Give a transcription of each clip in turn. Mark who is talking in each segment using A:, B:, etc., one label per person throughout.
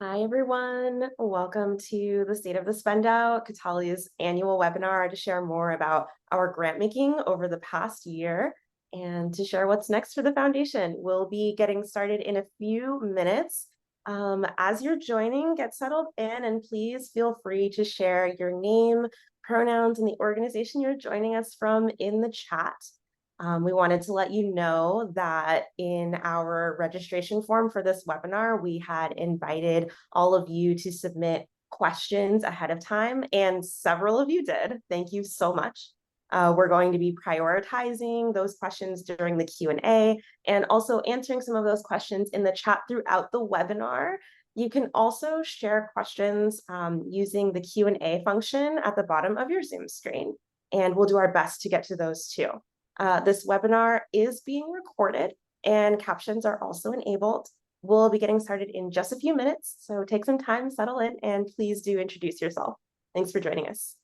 A: Hi, everyone. Welcome to the State of the Spend Out, Kataly's annual webinar to share more about our grant making over the past year and to share what's next for the foundation. We'll be getting started in a few minutes. As you're joining, get settled in and please feel free to share your name, pronouns, and the organization you're joining us from in the chat. We wanted to let you know that in our registration form for this webinar, we had invited all of you to submit questions ahead of time, and several of you did. Thank you so much. We're going to be prioritizing those questions during the Q&A and also answering some of those questions in the chat throughout the webinar. You can also share questions using the Q&A function at the bottom of your Zoom screen, and we'll do our best to get to those too. This webinar is being recorded and captions are also enabled. We'll be getting started in just a few minutes, so take some time, settle in, and please do introduce yourself. Thanks for joining us.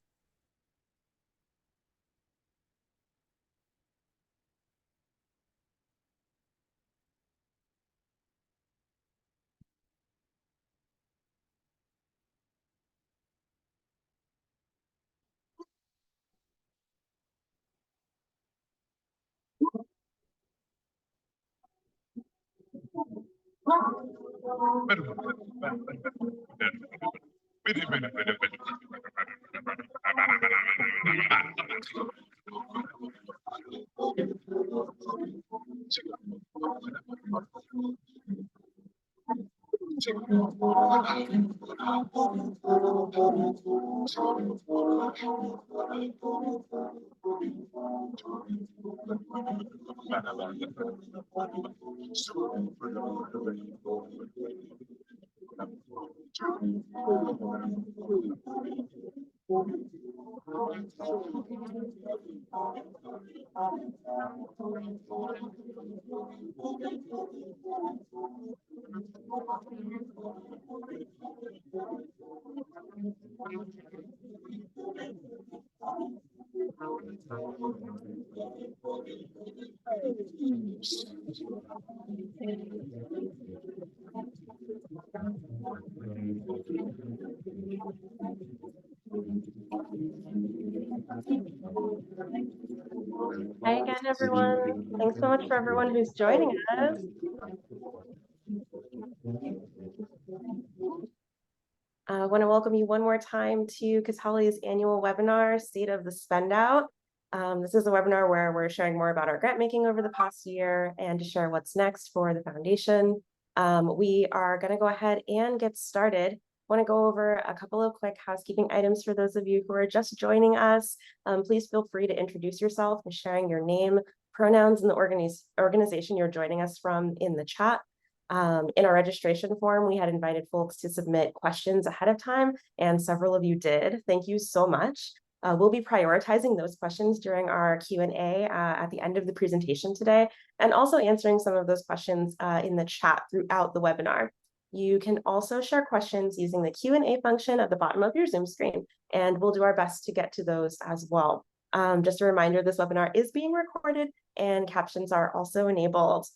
A: Hi again, everyone. Thanks so much for everyone who's joining us. I want to welcome you one more time to Kataly's annual webinar, State of the Spend Out. This is a webinar where we're sharing more about our grant making over the past year and to share what's next for the foundation. We are going to go ahead and get started. I want to go over a couple of quick housekeeping items for those of you who are just joining us. Please feel free to introduce yourself and sharing your name, pronouns, and the organization you're joining us from in the chat. In our registration form, we had invited folks to submit questions ahead of time, and several of you did. Thank you so much. We'll be prioritizing those questions during our Q&A at the end of the presentation today, and also answering some of those questions in the chat throughout the webinar. You can also share questions using the Q&A function at the bottom of your Zoom screen, and we'll do our best to get to those as well. Just a reminder, this webinar is being recorded and captions are also enabled.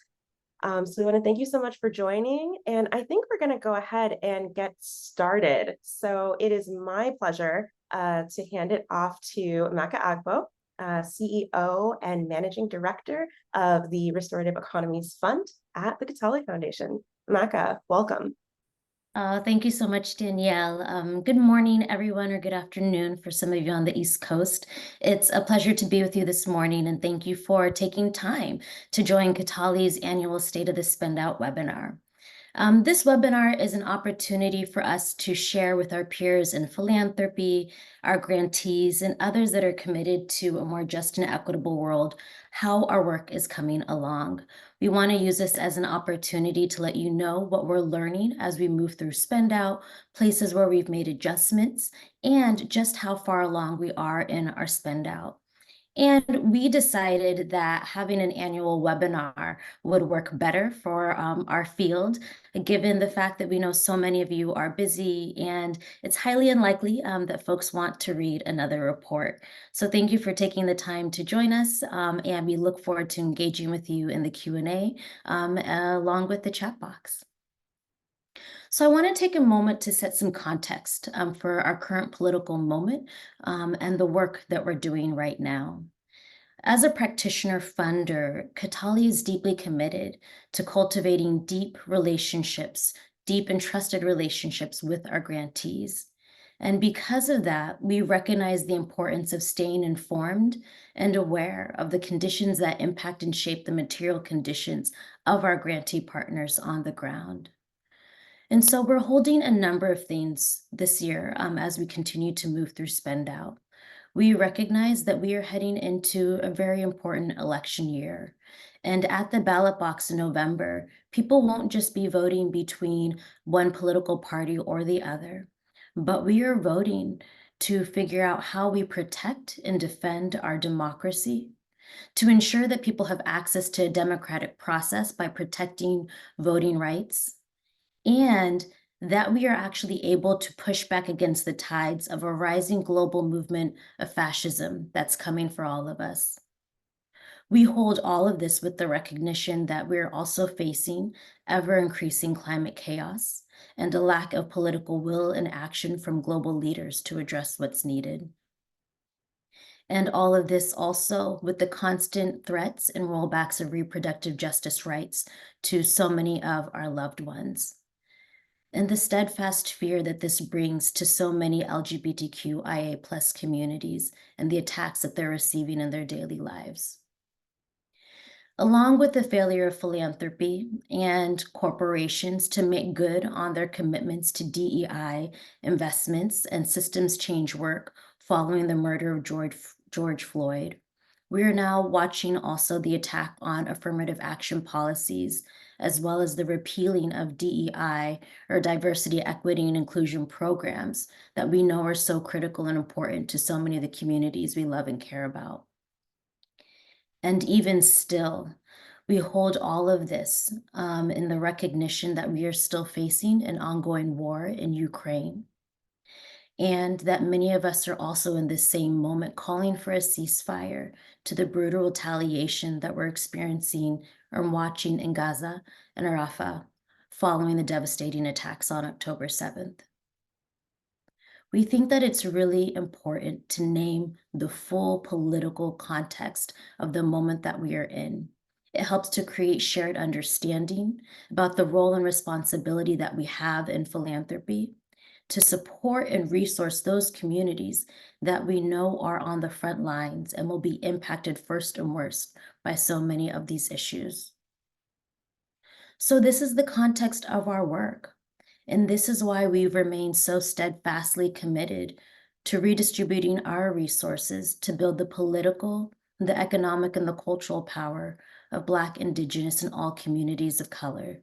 A: So we want to thank you so much for joining, and I think we're going to go ahead and get started. So it is my pleasure to hand it off to Emeka Agbo, CEO and Managing Director of the Restorative Economies Fund at the Kataly Foundation. Emeka, welcome.
B: Thank you so much, Danielle. Good morning, everyone, or good afternoon for some of you on the East Coast. It's a pleasure to be with you this morning, and thank you for taking time to join Kataly's annual State of the Spend Out webinar. This webinar is an opportunity for us to share with our peers in philanthropy, our grantees, and others that are committed to a more just and equitable world, how our work is coming along. We want to use this as an opportunity to let you know what we're learning as we move through Spend Out, places where we've made adjustments, and just how far along we are in our Spend Out. And we decided that having an annual webinar would work better for our field, given the fact that we know so many of you are busy and it's highly unlikely that folks want to read another report. So thank you for taking the time to join us, and we look forward to engaging with you in the Q&A along with the chat box. So I want to take a moment to set some context for our current political moment and the work that we're doing right now. As a practitioner funder, Kataly is deeply committed to cultivating deep and trusted relationships with our grantees. And because of that, we recognize the importance of staying informed and aware of the conditions that impact and shape the material conditions of our grantee partners on the ground. And so we're holding a number of things this year as we continue to move through Spend Out. We recognize that we are heading into a very important election year. And at the ballot box in November, people won't just be voting between one political party or the other, but we are voting to figure out how we protect and defend our democracy, to ensure that people have access to a democratic process by protecting voting rights, and that we are actually able to push back against the tides of a rising global movement of fascism that's coming for all of us. We hold all of this with the recognition that we're also facing ever increasing climate chaos and a lack of political will and action from global leaders to address what's needed. And all of this also with the constant threats and rollbacks of reproductive justice rights to so many of our loved ones, and the steadfast fear that this brings to so many LGBTQIA plus communities and the attacks that they're receiving in their daily lives. Along with the failure of philanthropy and corporations to make good on their commitments to DEI investments and systems change work following the murder of George Floyd, we are now watching also the attack on affirmative action policies, as well as the repealing of DEI or diversity, equity, and inclusion programs that we know are so critical and important to so many of the communities we love and care about. And even still, we hold all of this in the recognition that we are still facing an ongoing war in Ukraine, and that many of us are also in this same moment calling for a ceasefire to the brutal retaliation that we're experiencing or watching in Gaza and Rafah following the devastating attacks on October 7th. We think that it's really important to name the full political context of the moment that we are in. It helps to create shared understanding about the role and responsibility that we have in philanthropy to support and resource those communities that we know are on the front lines and will be impacted first and worst by so many of these issues. So this is the context of our work. And this is why we remain so steadfastly committed to redistributing our resources to build the political, the economic, and the cultural power of Black, Indigenous, and all communities of color,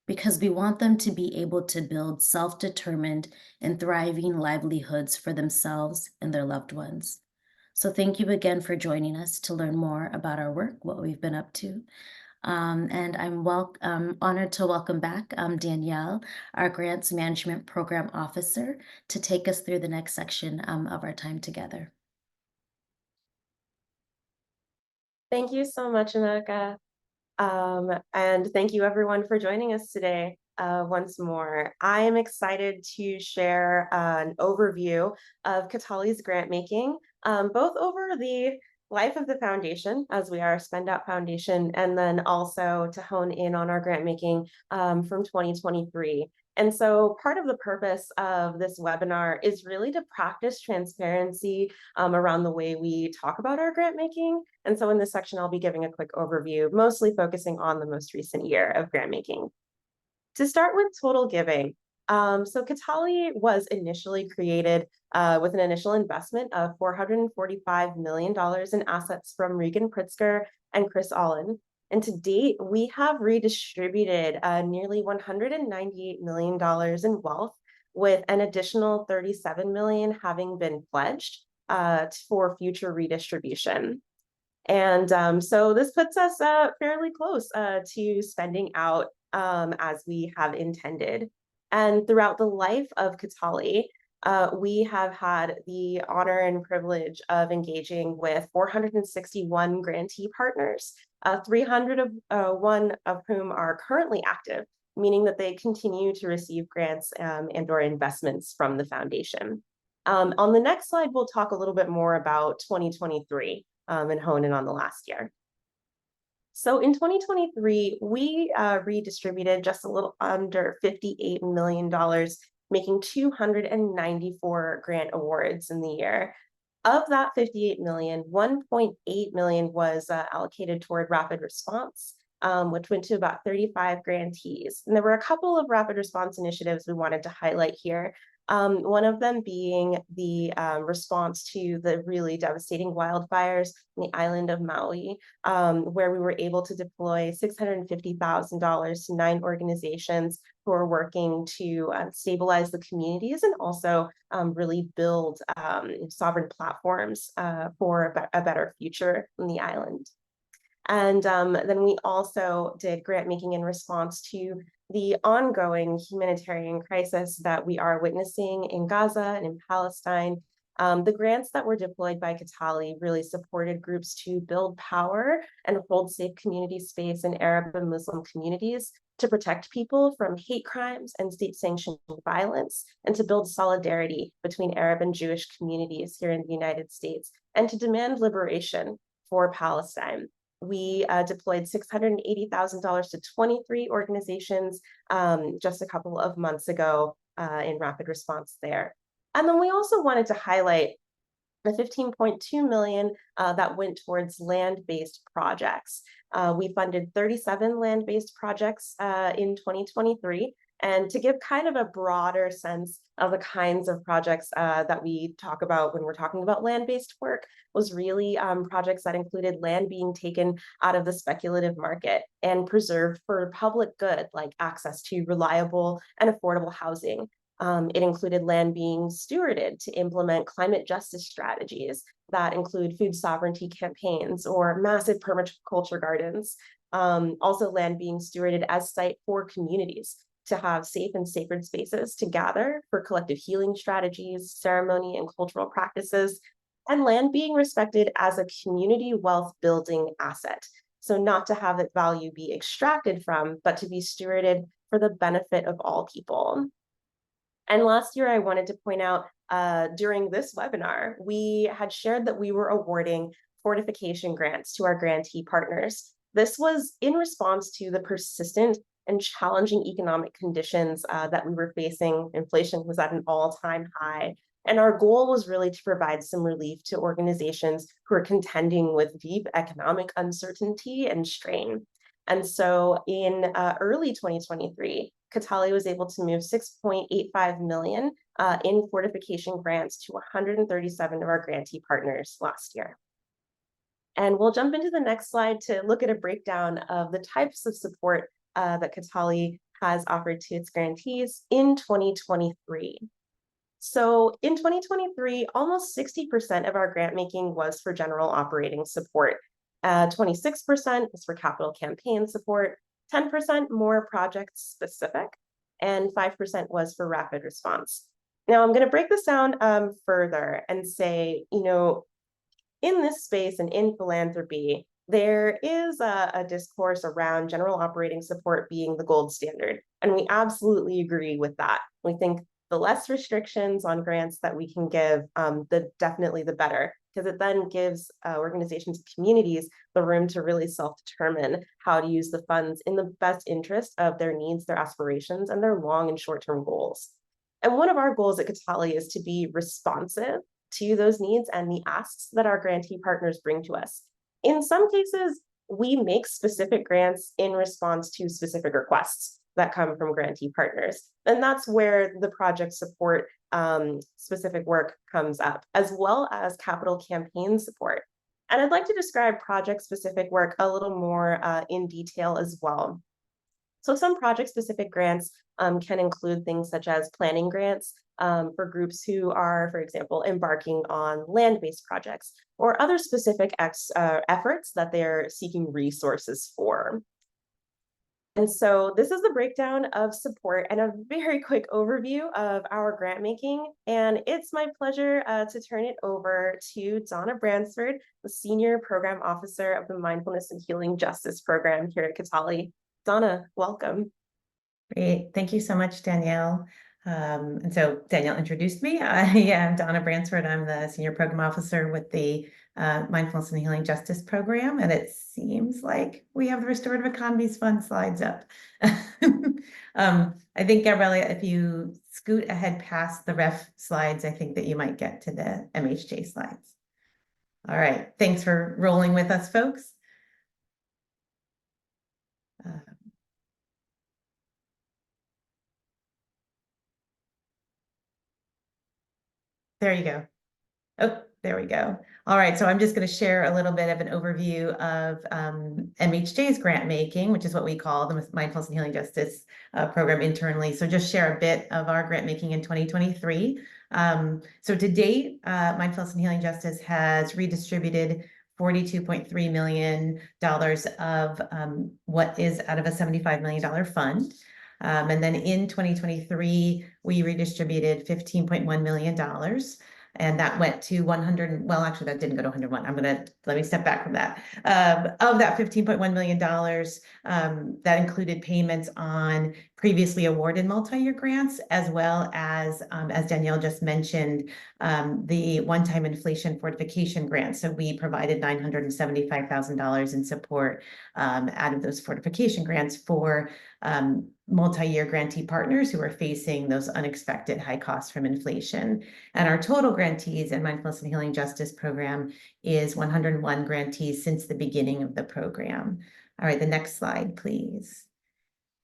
B: because we want them to be able to build self-determined and thriving livelihoods for themselves and their loved ones. So thank you again for joining us to learn more about our work, what we've been up to. And I'm honored to welcome back Danielle, our Grants Management Program Officer, to take us through the next section of our time together.
A: Thank you so much, America. And thank you everyone for joining us today once more. I am excited to share an overview of Kataly's grant making, both over the life of the foundation, as we are a Spend Out Foundation, and then also to hone in on our grant making from 2023. And so part of the purpose of this webinar is really to practice transparency around the way we talk about our grant making. And so in this section, I'll be giving a quick overview, mostly focusing on the most recent year of grant making. To start with total giving, so Kataly was initially created with an initial investment of $445 million in assets from Regan Pritzker and Chris Allen. And to date, we have redistributed nearly $198 million in wealth, with an additional $37 million having been pledged for future redistribution. And so this puts us fairly close to spending out as we have intended. And throughout the life of Kataly, we have had the honor and privilege of engaging with 461 grantee partners, 301 of whom are currently active, meaning that they continue to receive grants and or investments from the foundation. On the next slide, we'll talk a little bit more about 2023 and hone in on the last year. So in 2023, we redistributed just a little under $58 million, making 294 grant awards in the year. Of that 58 million, 1.8 million was allocated toward rapid response, which went to about 35 grantees. And there were a couple of rapid response initiatives we wanted to highlight here. One of them being the response to the really devastating wildfires in the island of Maui, where we were able to deploy $650,000 to 9 organizations who are working to stabilize the communities and also really build sovereign platforms for a better future in the island. And then we also did grant making in response to the ongoing humanitarian crisis that we are witnessing in Gaza and in Palestine. The grants that were deployed by Kataly really supported groups to build power and hold safe community space in Arab and Muslim communities to protect people from hate crimes and state-sanctioned violence, and to build solidarity between Arab and Jewish communities here in the United States, and to demand liberation for Palestine. We deployed $680,000 to 23 organizations just a couple of months ago in rapid response there. And then we also wanted to highlight the 15.2 million that went towards land-based projects. We funded 37 land-based projects in 2023. And to give kind of a broader sense of the kinds of projects that we talk about when we're talking about land-based work was really projects that included land being taken out of the speculative market and preserved for public good, like access to reliable and affordable housing. It included land being stewarded to implement climate justice strategies that include food sovereignty campaigns or massive permaculture gardens. Also land being stewarded as site for communities to have safe and sacred spaces to gather for collective healing strategies, ceremony and cultural practices, and land being respected as a community wealth building asset. So not to have its value be extracted from, but to be stewarded for the benefit of all people. And last year, I wanted to point out during this webinar, we had shared that we were awarding fortification grants to our grantee partners. This was in response to the persistent and challenging economic conditions that we were facing. Inflation was at an all-time high. And our goal was really to provide some relief to organizations who are contending with deep economic uncertainty and strain. And so in early 2023, Kataly was able to move 6.85 million in fortification grants to 137 of our grantee partners last year. And we'll jump into the next slide to look at a breakdown of the types of support that Kataly has offered to its grantees in 2023. So in 2023, almost 60% of our grant making was for general operating support. 26% was for capital campaign support, 10% more project specific, and 5% was for rapid response. Now I'm going to break this down further and say, in this space and in philanthropy, there is a discourse around general operating support being the gold standard. And we absolutely agree with that. We think the less restrictions on grants that we can give, definitely the better, because it then gives organizations and communities the room to really self-determine how to use the funds in the best interest of their needs, their aspirations, and their long and short-term goals. And one of our goals at Kataly is to be responsive to those needs and the asks that our grantee partners bring to us. In some cases, we make specific grants in response to specific requests that come from grantee partners. And that's where the project support specific work comes up, as well as capital campaign support. And I'd like to describe project-specific work a little more in detail as well. So some project-specific grants can include things such as planning grants for groups who are, for example, embarking on land-based projects or other specific efforts that they're seeking resources for. And so this is the breakdown of support and a very quick overview of our grant making. And it's my pleasure to turn it over to Donna Bransford, the Senior Program Officer of the Mindfulness and Healing Justice Program here at Kataly. Donna, welcome.
C: Great. Thank you so much, Danielle. And so Danielle introduced me. I am Donna Bransford. I'm the Senior Program Officer with the Mindfulness and Healing Justice Program. And it seems like we have the Restorative Economies Fund slides up. I think, Gabriella, if you scoot ahead past the ref slides, I think that you might get to the MHJ slides. All right. Thanks for rolling with us, folks. There you go. Oh, there we go. All right, so I'm just going to share a little bit of an overview of MHJ's grant making, which is what we call the Mindfulness and Healing Justice program internally. So just share a bit of our grant making in 2023. So to date, Mindfulness and Healing Justice has redistributed $42.3 million of what is out of a $75 million fund. And then in 2023, we redistributed $15.1 million. And that went to 100, well, actually that didn't go to 101. Let me step back from that. Of that $15.1 million, that included payments on previously awarded multi-year grants, as well as Danielle just mentioned, the one-time inflation fortification grant. So we provided $975,000 in support out of those fortification grants for multi-year grantee partners who are facing those unexpected high costs from inflation. And our total grantees in Mindfulness and Healing Justice program is 101 grantees since the beginning of the program. All right, the next slide, please.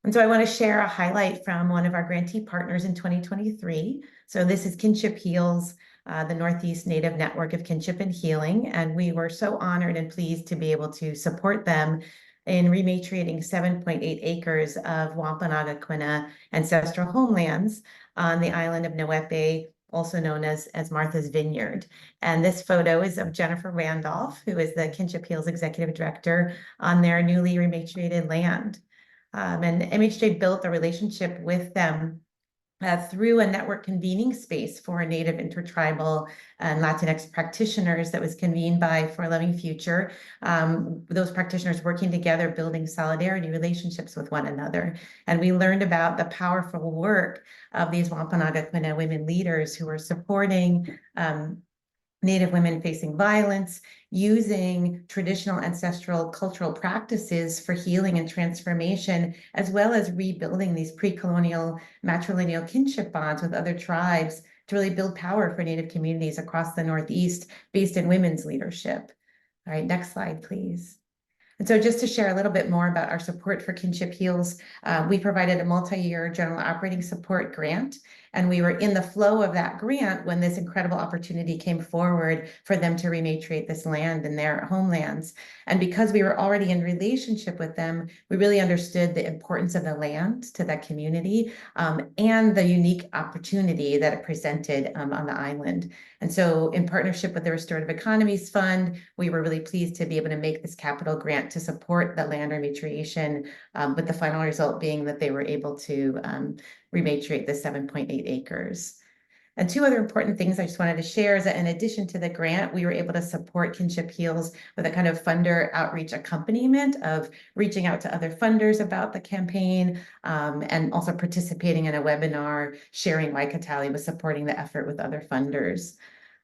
C: And so I want to share a highlight from one of our grantee partners in 2023. So this is Kinship Heals, the Northeast Native Network of Kinship and Healing. And we were so honored and pleased to be able to support them in rematriating 7.8 acres of Wampanoag-Quina ancestral homelands on the island of Nawepe, also known as Martha's Vineyard. And this photo is of Jennifer Randolph, who is the Kinship Heals Executive Director on their newly rematriated land. And MHJ built a relationship with them through a network convening space for Native, intertribal, and Latinx practitioners that was convened by For a Loving Future. Those practitioners working together, building solidarity relationships with one another. And we learned about the powerful work of these Wampanoag-Quina women leaders who are supporting Native women facing violence, using traditional ancestral cultural practices for healing and transformation, as well as rebuilding these pre-colonial matrilineal kinship bonds with other tribes to really build power for Native communities across the Northeast based in women's leadership. All right, next slide, please. And so just to share a little bit more about our support for Kinship Heals, we provided a multi-year general operating support grant, and we were in the flow of that grant when this incredible opportunity came forward for them to rematriate this land in their homelands. And because we were already in relationship with them, we really understood the importance of the land to that community and the unique opportunity that it presented on the island. And so in partnership with the Restorative Economies Fund, we were really pleased to be able to make this capital grant to support the land rematriation, with the final result being that they were able to rematriate the 7.8 acres. And two other important things I just wanted to share is that in addition to the grant, we were able to support Kinship Heals with a kind of funder outreach accompaniment of reaching out to other funders about the campaign, and also participating in a webinar sharing why Kataly was supporting the effort with other funders.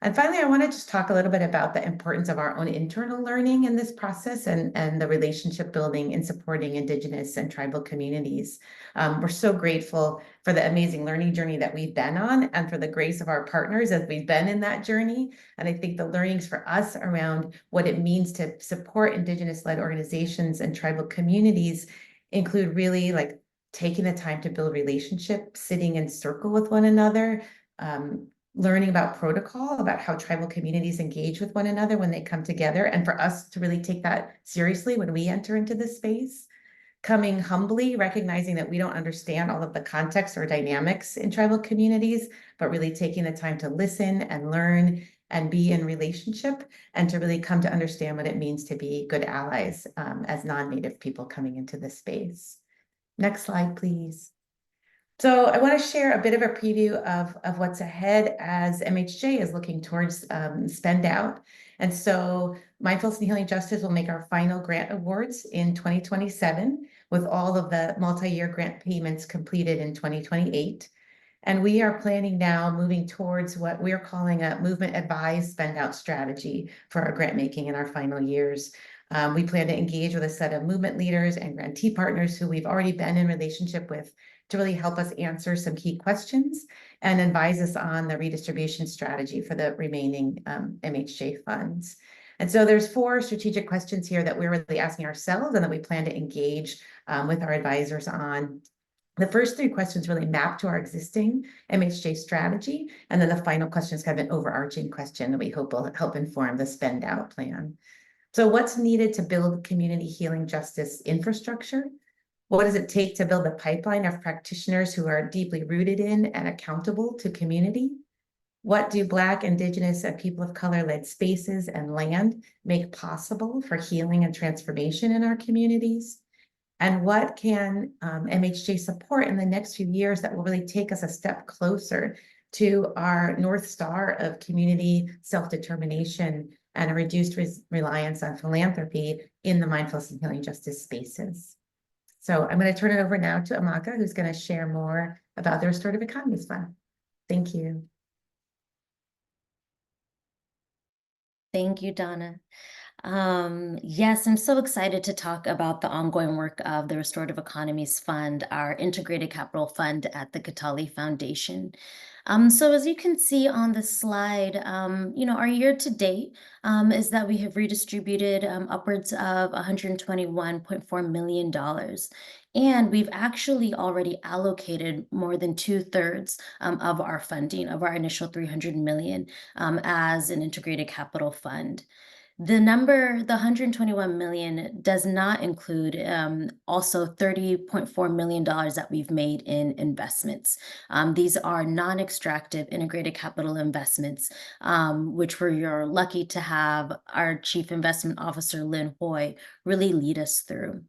C: And finally, I want to just talk a little bit about the importance of our own internal learning in this process and the relationship building in supporting Indigenous and tribal communities. We're so grateful for the amazing learning journey that we've been on and for the grace of our partners as we've been in that journey. And I think the learnings for us around what it means to support Indigenous-led organizations and tribal communities include really like taking the time to build relationships, sitting in circle with one another, learning about protocol, about how tribal communities engage with one another when they come together, and for us to really take that seriously when we enter into this space. Coming humbly, recognizing that we don't understand all of the context or dynamics in tribal communities, but really taking the time to listen and learn and be in relationship, and to really come to understand what it means to be good allies as non-Native people coming into this space. Next slide, please. So I want to share a bit of a preview of what's ahead as MHJ is looking towards spend out. And so Mindfulness and Healing Justice will make our final grant awards in 2027, with all of the multi-year grant payments completed in 2028. And we are planning now moving towards what we're calling a movement advised spend out strategy for our grant making in our final years. We plan to engage with a set of movement leaders and grantee partners who we've already been in relationship with to really help us answer some key questions and advise us on the redistribution strategy for the remaining MHJ funds. And so there's 4 strategic questions here that we're really asking ourselves and that we plan to engage with our advisors on. The first 3 questions really map to our existing MHJ strategy, and then the final question is kind of an overarching question that we hope will help inform the spend out plan. So what's needed to build community healing justice infrastructure? What does it take to build a pipeline of practitioners who are deeply rooted in and accountable to community? What do Black, Indigenous, and people of color-led spaces and land make possible for healing and transformation in our communities? And what can MHJ support in the next few years that will really take us a step closer to our North Star of community self-determination and a reduced reliance on philanthropy in the mindfulness and healing justice spaces? So I'm going to turn it over now to Amaka, who's going to share more about the Restorative Economies Fund. Thank you.
B: Thank you, Donna. Yes, I'm so excited to talk about the ongoing work of the Restorative Economies Fund, our integrated capital fund at the Kataly Foundation. So as you can see on the slide, our year to date is that we have redistributed upwards of $121.4 million. And we've actually already allocated more than 2/3 of our funding, of our initial $300 million as an integrated capital fund. The number, the $121 million, does not include also $30.4 million that we've made in investments. These are non-extractive integrated capital investments, which we're lucky to have our Chief Investment Officer, Lynn Hoy, really lead us through.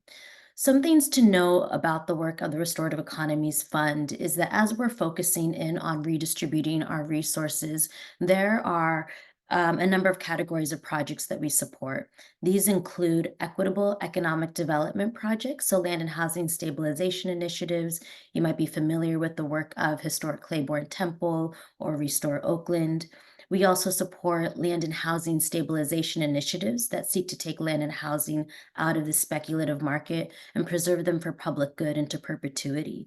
B: Some things to know about the work of the Restorative Economies Fund is that as we're focusing in on redistributing our resources, there are a number of categories of projects that we support. These include equitable economic development projects, so land and housing stabilization initiatives. You might be familiar with the work of Historic Claiborne Temple or Restore Oakland. We also support land and housing stabilization initiatives that seek to take land and housing out of the speculative market and preserve them for public good into perpetuity.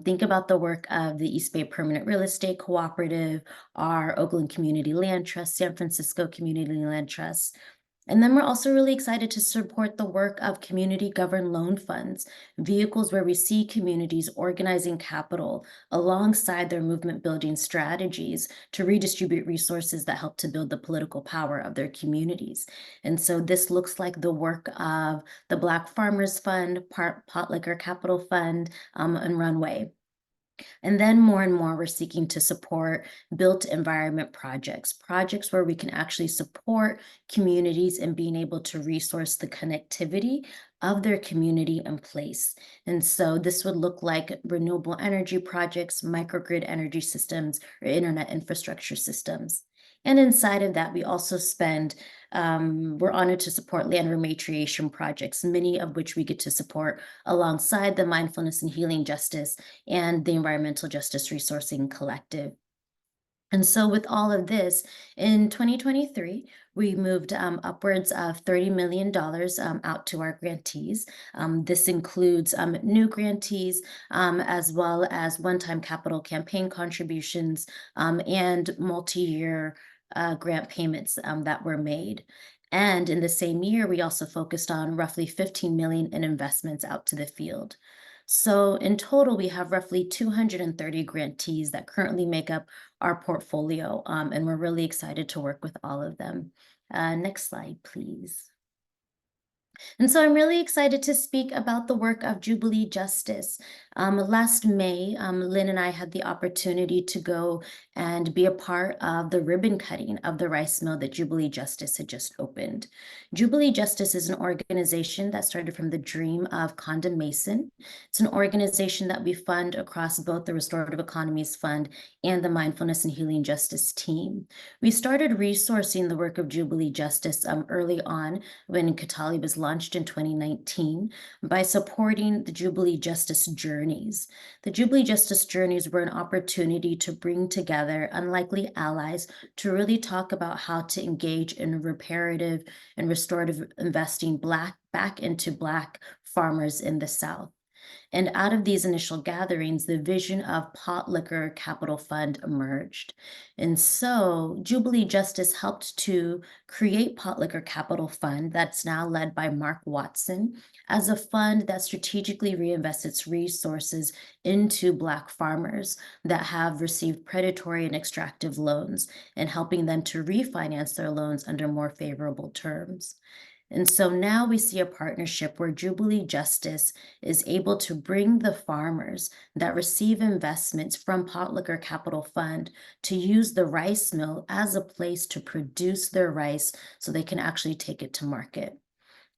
B: Think about the work of the East Bay Permanent Real Estate Cooperative, our Oakland Community Land Trust, San Francisco Community Land Trust. And then we're also really excited to support the work of community-governed loan funds, vehicles where we see communities organizing capital alongside their movement-building strategies to redistribute resources that help to build the political power of their communities. And so this looks like the work of the Black Farmers Fund, Pot Liquor Capital Fund, and Runway. And then more and more, we're seeking to support built environment projects where we can actually support communities in being able to resource the connectivity of their community and place. And so this would look like renewable energy projects, microgrid energy systems, or internet infrastructure systems. And inside of that, we also we're honored to support land rematriation projects, many of which we get to support alongside the Mindfulness and Healing Justice and the Environmental Justice Resourcing Collective. And so with all of this, in 2023, we moved upwards of $30 million out to our grantees. This includes new grantees, as well as one-time capital campaign contributions and multi-year grant payments that were made. And in the same year, we also focused on roughly $15 million in investments out to the field. So in total, we have roughly 230 grantees that currently make up our portfolio, and we're really excited to work with all of them. Next slide, please. And so I'm really excited to speak about the work of Jubilee Justice. Last May, Lynn and I had the opportunity to go and be a part of the ribbon cutting of the rice mill that Jubilee Justice had just opened. Jubilee Justice is an organization that started from the dream of Condon Mason. It's an organization that we fund across both the Restorative Economies Fund and the Mindfulness and Healing Justice team. We started resourcing the work of Jubilee Justice early on when Kataly was launched in 2019 by supporting the Jubilee Justice Journeys. The Jubilee Justice Journeys were an opportunity to bring together unlikely allies to really talk about how to engage in reparative and restorative investing back into Black farmers in the South. And out of these initial gatherings, the vision of Pot Liquor Capital Fund emerged. And so Jubilee Justice helped to create Pot Liquor Capital Fund, that's now led by Mark Watson, as a fund that strategically reinvests its resources into Black farmers that have received predatory and extractive loans, and helping them to refinance their loans under more favorable terms. And so now we see a partnership where Jubilee Justice is able to bring the farmers that receive investments from Pot Liquor Capital Fund to use the rice mill as a place to produce their rice so they can actually take it to market.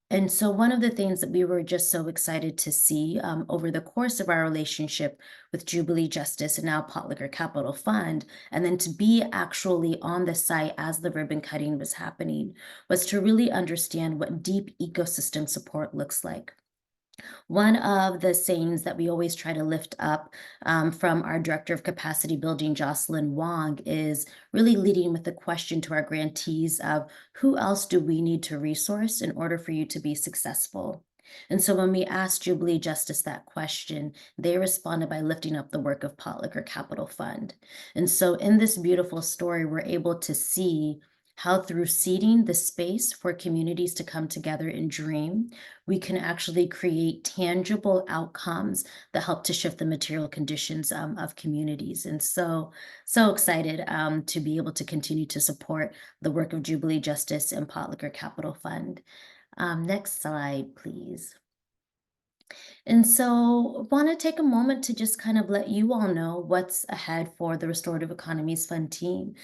B: And so one of the things that we were just so excited to see over the course of our relationship with Jubilee Justice and now Pot Liquor Capital Fund, and then to be actually on the site as the ribbon cutting was happening, was to really understand what deep ecosystem support looks like. One of the sayings that we always try to lift up from our Director of Capacity Building, Jocelyn Wong, is really leading with the question to our grantees of who else do we need to resource in order for you to be successful? And so when we asked Jubilee Justice that question, they responded by lifting up the work of Pot Liquor Capital Fund. And so in this beautiful story, we're able to see how through seeding the space for communities to come together and dream, we can actually create tangible outcomes that help to shift the material conditions of communities. And so excited to be able to continue to support the work of Jubilee Justice and Pot Liquor Capital Fund. Next slide, please. And so want to take a moment to just kind of let you all know what's ahead for the Restorative Economies Fund team.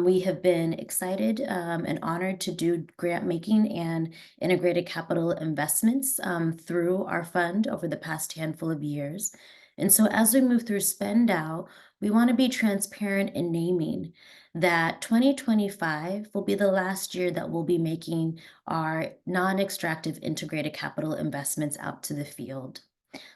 B: We have been excited and honored to do grant making and integrated capital investments through our fund over the past handful of years. And so as we move through spend out, we want to be transparent in naming that 2025 will be the last year that we'll be making our non-extractive integrated capital investments out to the field.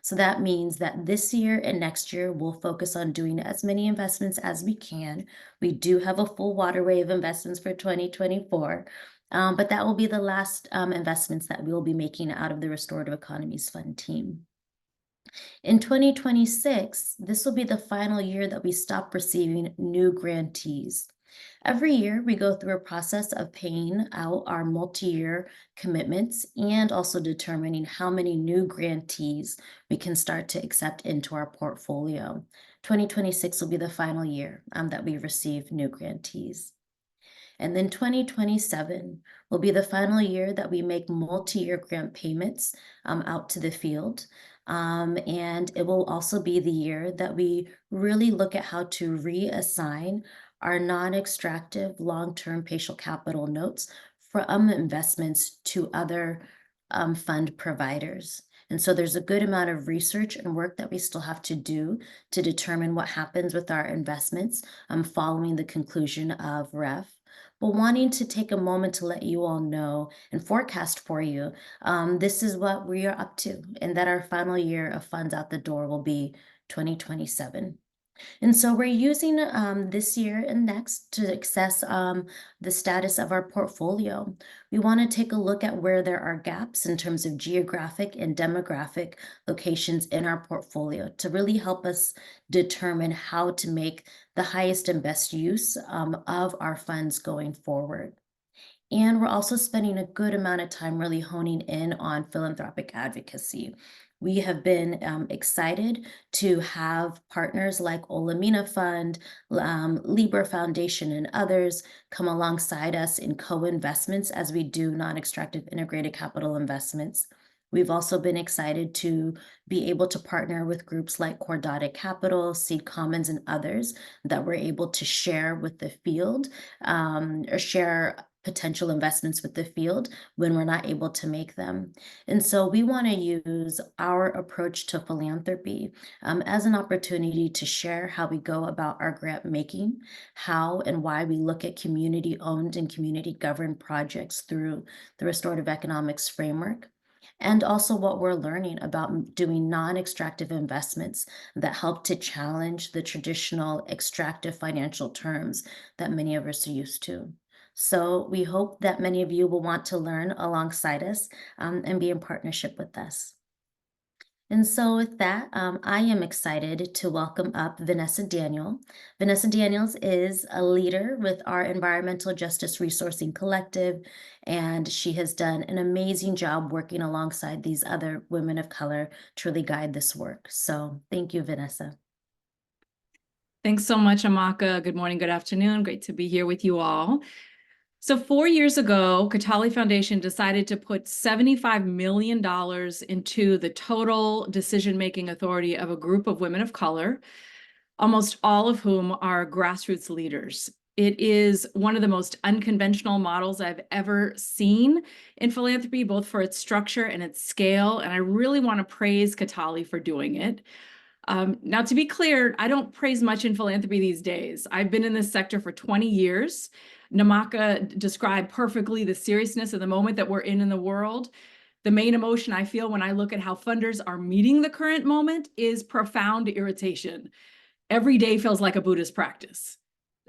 B: So that means that this year and next year, we'll focus on doing as many investments as we can. We do have a full waterway of investments for 2024, but that will be the last investments that we will be making out of the Restorative Economies Fund team. In 2026, this will be the final year that we stop receiving new grantees. Every year, we go through a process of paying out our multi-year commitments and also determining how many new grantees we can start to accept into our portfolio. 2026 will be the final year that we receive new grantees. And then 2027 will be the final year that we make multi-year grant payments out to the field. And it will also be the year that we really look at how to reassign our non-extractive long-term patient capital notes from investments to other fund providers. And so there's a good amount of research and work that we still have to do to determine what happens with our investments following the conclusion of REF. But wanting to take a moment to let you all know and forecast for you, this is what we are up to, and that our final year of funds out the door will be 2027. And so we're using this year and next to assess the status of our portfolio. We want to take a look at where there are gaps in terms of geographic and demographic locations in our portfolio to really help us determine how to make the highest and best use of our funds going forward. And we're also spending a good amount of time really honing in on philanthropic advocacy. We have been excited to have partners like Olamina Fund, Libra Foundation, and others come alongside us in co-investments as we do non-extractive integrated capital investments. We've also been excited to be able to partner with groups like Cordata Capital, Seed Commons, and others that we're able to share with the field, or share potential investments with the field when we're not able to make them. And so we want to use our approach to philanthropy as an opportunity to share how we go about our grant making, how and why we look at community-owned and community-governed projects through the restorative economics framework, and also what we're learning about doing non-extractive investments that help to challenge the traditional extractive financial terms that many of us are used to. So we hope that many of you will want to learn alongside us and be in partnership with us. And so with that, I am excited to welcome up Vanessa Daniel. Vanessa Daniels is a leader with our Environmental Justice Resourcing Collective, and she has done an amazing job working alongside these other women of color to really guide this work. So thank you, Vanessa.
D: Thanks so much, Amaka. Good morning, good afternoon. Great to be here with you all. So 4 years ago, Kataly Foundation decided to put $75 million into the total decision-making authority of a group of women of color, almost all of whom are grassroots leaders. It is one of the most unconventional models I've ever seen in philanthropy, both for its structure and its scale, and I really want to praise Kataly for doing it. Now, to be clear, I don't praise much in philanthropy these days. I've been in this sector for 20 years. Namaka described perfectly the seriousness of the moment that we're in the world. The main emotion I feel when I look at how funders are meeting the current moment is profound irritation. Every day feels like a Buddhist practice.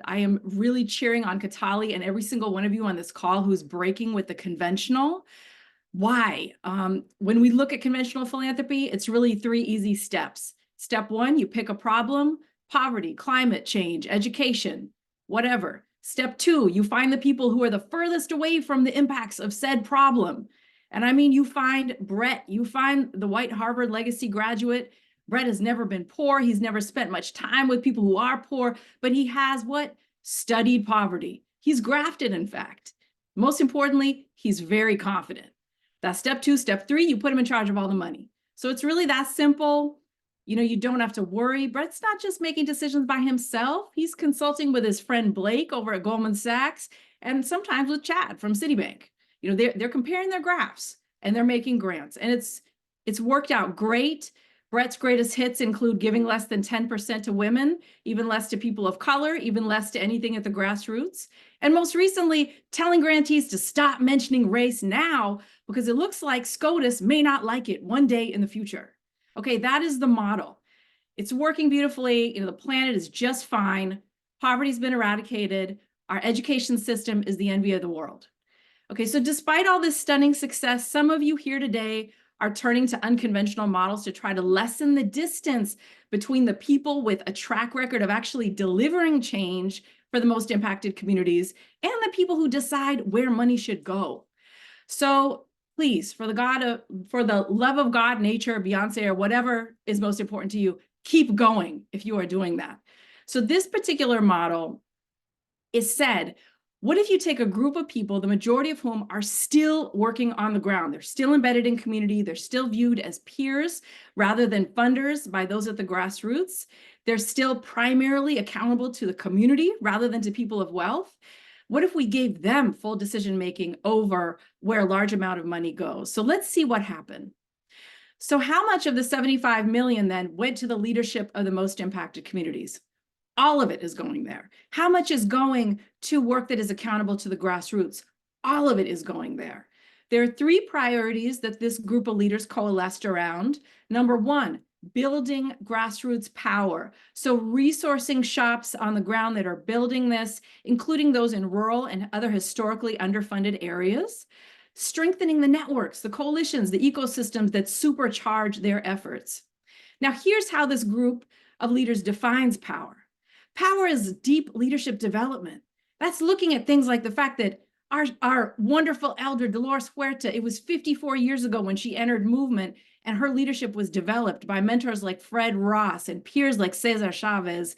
D: I am really cheering on Kataly and every single one of you on this call who's breaking with the conventional. Why? When we look at conventional philanthropy, it's really 3 easy steps. Step 1, you pick a problem: poverty, climate change, education, whatever. Step 2, you find the people who are the furthest away from the impacts of said problem. And I mean, you find Brett, you find the white Harvard legacy graduate. Brett has never been poor. He's never spent much time with people who are poor, but he has what? Studied poverty. He's grafted, in fact. Most importantly, he's very confident. That's step 2. Step 3, you put him in charge of all the money. So it's really that simple. You know, you don't have to worry. Brett's not just making decisions by himself. He's consulting with his friend Blake over at Goldman Sachs, and sometimes with Chad from Citibank. You know, they're comparing their graphs and they're making grants, and it's worked out great. Brett's greatest hits include giving less than 10% to women, even less to people of color, even less to anything at the grassroots. And most recently, telling grantees to stop mentioning race now because it looks like SCOTUS may not like it one day in the future. Okay, that is the model. It's working beautifully. You know, the planet is just fine. Poverty's been eradicated. Our education system is the envy of the world. Okay, so despite all this stunning success, some of you here today are turning to unconventional models to try to lessen the distance between the people with a track record of actually delivering change for the most impacted communities and the people who decide where money should go. So please, for the love of God, nature, Beyonce, or whatever is most important to you, keep going if you are doing that. So this particular model is said, what if you take a group of people, the majority of whom are still working on the ground? They're still embedded in community. They're still viewed as peers rather than funders by those at the grassroots. They're still primarily accountable to the community rather than to people of wealth. What if we gave them full decision-making over where a large amount of money goes? So let's see what happened. So how much of the 75 million then went to the leadership of the most impacted communities? All of it is going there. How much is going to work that is accountable to the grassroots? All of it is going there. There are 3 priorities that this group of leaders coalesced around. Number 1, building grassroots power. So resourcing shops on the ground that are building this, including those in rural and other historically underfunded areas. Strengthening the networks, the coalitions, the ecosystems that supercharge their efforts. Now, here's how this group of leaders defines power. Power is deep leadership development. That's looking at things like the fact that our wonderful elder Dolores Huerta, it was 54 years ago when she entered movement, and her leadership was developed by mentors like Fred Ross and peers like Cesar Chavez.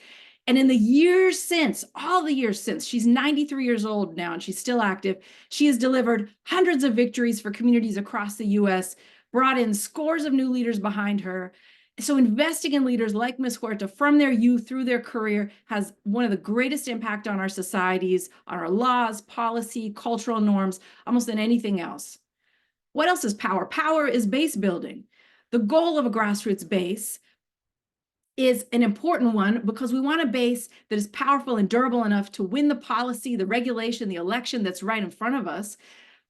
D: And in the years since, all the years since, she's 93 years old now and she's still active, she has delivered hundreds of victories for communities across the US, brought in scores of new leaders behind her. So investing in leaders like Ms. Huerta from their youth through their career has one of the greatest impact on our societies, on our laws, policy, cultural norms, almost than anything else. What else is power? Power is base building. The goal of a grassroots base is an important one because we want a base that is powerful and durable enough to win the policy, the regulation, the election that's right in front of us,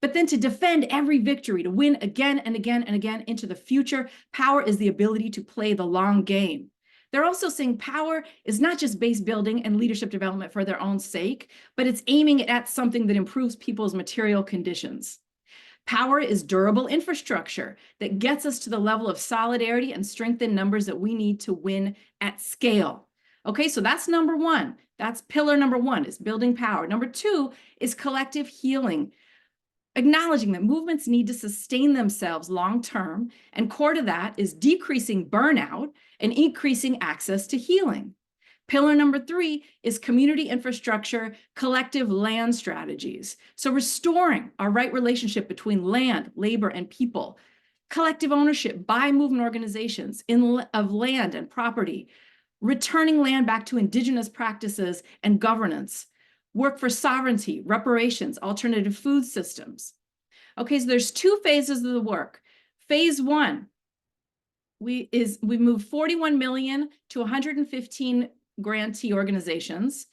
D: but then to defend every victory, to win again and again and again into the future. Power is the ability to play the long game. They're also saying power is not just base building and leadership development for their own sake, but it's aiming at something that improves people's material conditions. Power is durable infrastructure that gets us to the level of solidarity and strength in numbers that we need to win at scale. Okay, so that's number one. That's pillar number one, is building power. Number two is collective healing, acknowledging that movements need to sustain themselves long-term, and core to that is decreasing burnout and increasing access to healing. Pillar number three is community infrastructure, collective land strategies. So restoring our right relationship between land, labor, and people. Collective ownership by movement organizations of land and property. Returning land back to indigenous practices and governance. Work for sovereignty, reparations, alternative food systems. Okay, so there's two phases of the work. Phase one, we moved 41 million to 115 grantee organizations.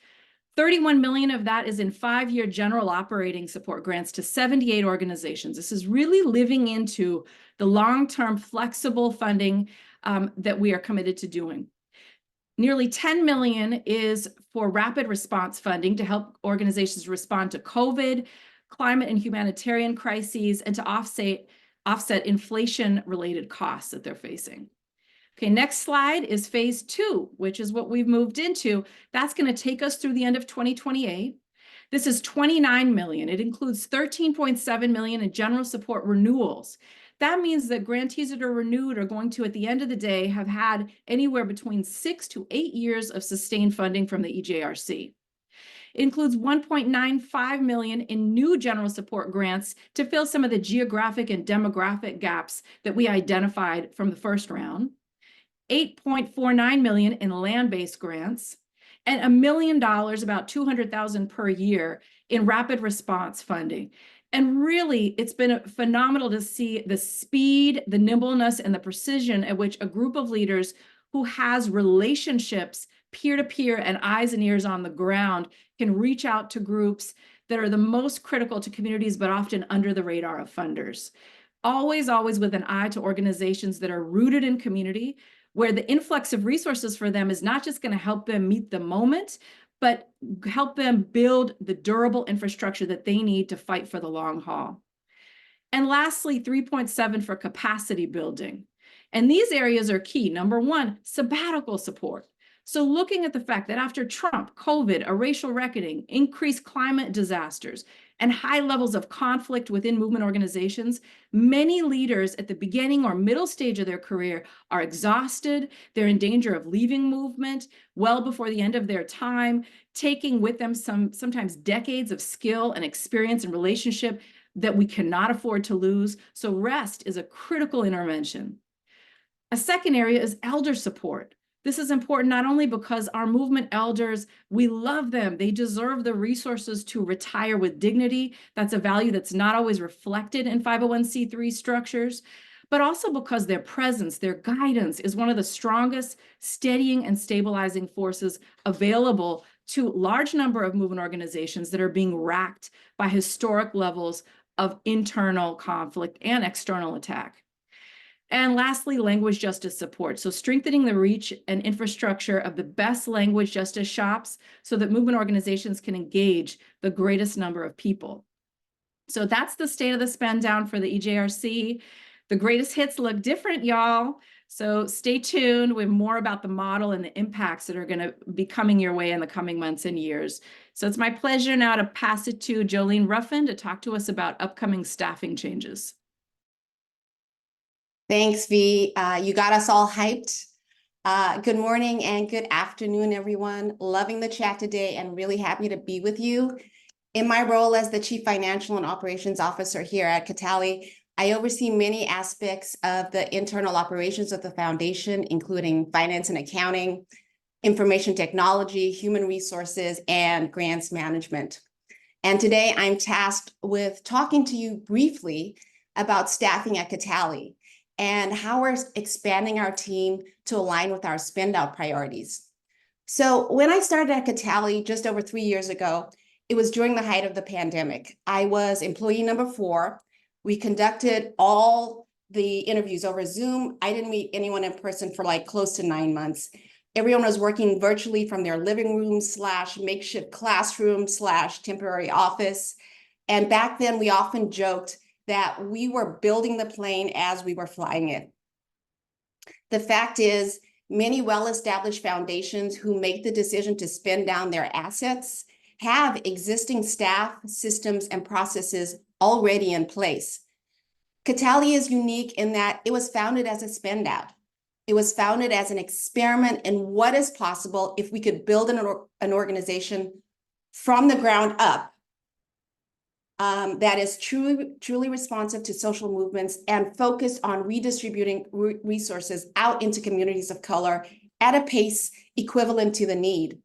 D: 31 million of that is in 5-year general operating support grants to 78 organizations. This is really living into the long-term flexible funding that we are committed to doing. Nearly 10 million is for rapid response funding to help organizations respond to COVID, climate and humanitarian crises, and to offset inflation-related costs that they're facing. Okay, next slide is phase two, which is what we've moved into. That's going to take us through the end of 2028. This is 29 million. It includes 13.7 million in general support renewals. That means that grantees that are renewed are going to, at the end of the day, have had anywhere between 6 to 8 years of sustained funding from the EJRC. It includes 1.95 million in new general support grants to fill some of the geographic and demographic gaps that we identified from the first round. 8.49 million in land-based grants, and $1 million, about $200,000 per year, in rapid response funding. And really, it's been phenomenal to see the speed, the nimbleness, and the precision at which a group of leaders who has relationships peer-to-peer and eyes and ears on the ground can reach out to groups that are the most critical to communities, but often under the radar of funders. Always, always with an eye to organizations that are rooted in community, where the influx of resources for them is not just going to help them meet the moment, but help them build the durable infrastructure that they need to fight for the long haul. And lastly, 3.7 for capacity building. And these areas are key. Number one, sabbatical support. So looking at the fact that after Trump, COVID, a racial reckoning, increased climate disasters, and high levels of conflict within movement organizations, many leaders at the beginning or middle stage of their career are exhausted. They're in danger of leaving movement well before the end of their time, taking with them sometimes decades of skill and experience and relationship that we cannot afford to lose. So rest is a critical intervention. A second area is elder support. This is important not only because our movement elders, we love them. They deserve the resources to retire with dignity. That's a value that's not always reflected in 501c3 structures, but also because their presence, their guidance is one of the strongest steadying and stabilizing forces available to a large number of movement organizations that are being racked by historic levels of internal conflict and external attack. And lastly, language justice support. So strengthening the reach and infrastructure of the best language justice shops so that movement organizations can engage the greatest number of people. So that's the state of the spend down for the EJRC. The greatest hits look different, y'all. So stay tuned with more about the model and the impacts that are going to be coming your way in the coming months and years. So it's my pleasure now to pass it to Jolene Ruffin to talk to us about upcoming staffing changes.
E: Thanks, V. You got us all hyped. Good morning and good afternoon, everyone. Loving the chat today and really happy to be with you. In my role as the Chief Financial and Operations Officer here at Kataly, I oversee many aspects of the internal operations of the foundation, including finance and accounting, information technology, human resources, and grants management. And today I'm tasked with talking to you briefly about staffing at Kataly and how we're expanding our team to align with our spend out priorities. So when I started at Kataly just over 3 years ago, it was during the height of the pandemic. I was employee number 4. We conducted all the interviews over Zoom. I didn't meet anyone in person for like close to 9 months. Everyone was working virtually from their living room / makeshift classroom / temporary office. And back then we often joked that we were building the plane as we were flying it. The fact is, many well-established foundations who make the decision to spend down their assets have existing staff, systems, and processes already in place. Kataly is unique in that it was founded as a spend out. It was founded as an experiment in what is possible if we could build an organization from the ground up that is truly responsive to social movements and focused on redistributing resources out into communities of color at a pace equivalent to the need.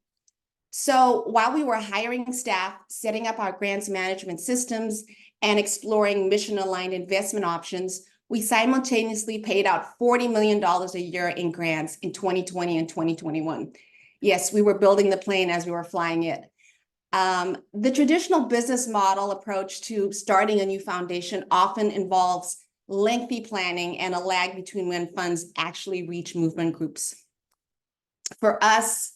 E: So while we were hiring staff, setting up our grants management systems, and exploring mission-aligned investment options, we simultaneously paid out $40 million a year in grants in 2020 and 2021. Yes, we were building the plane as we were flying it. The traditional business model approach to starting a new foundation often involves lengthy planning and a lag between when funds actually reach movement groups. For us,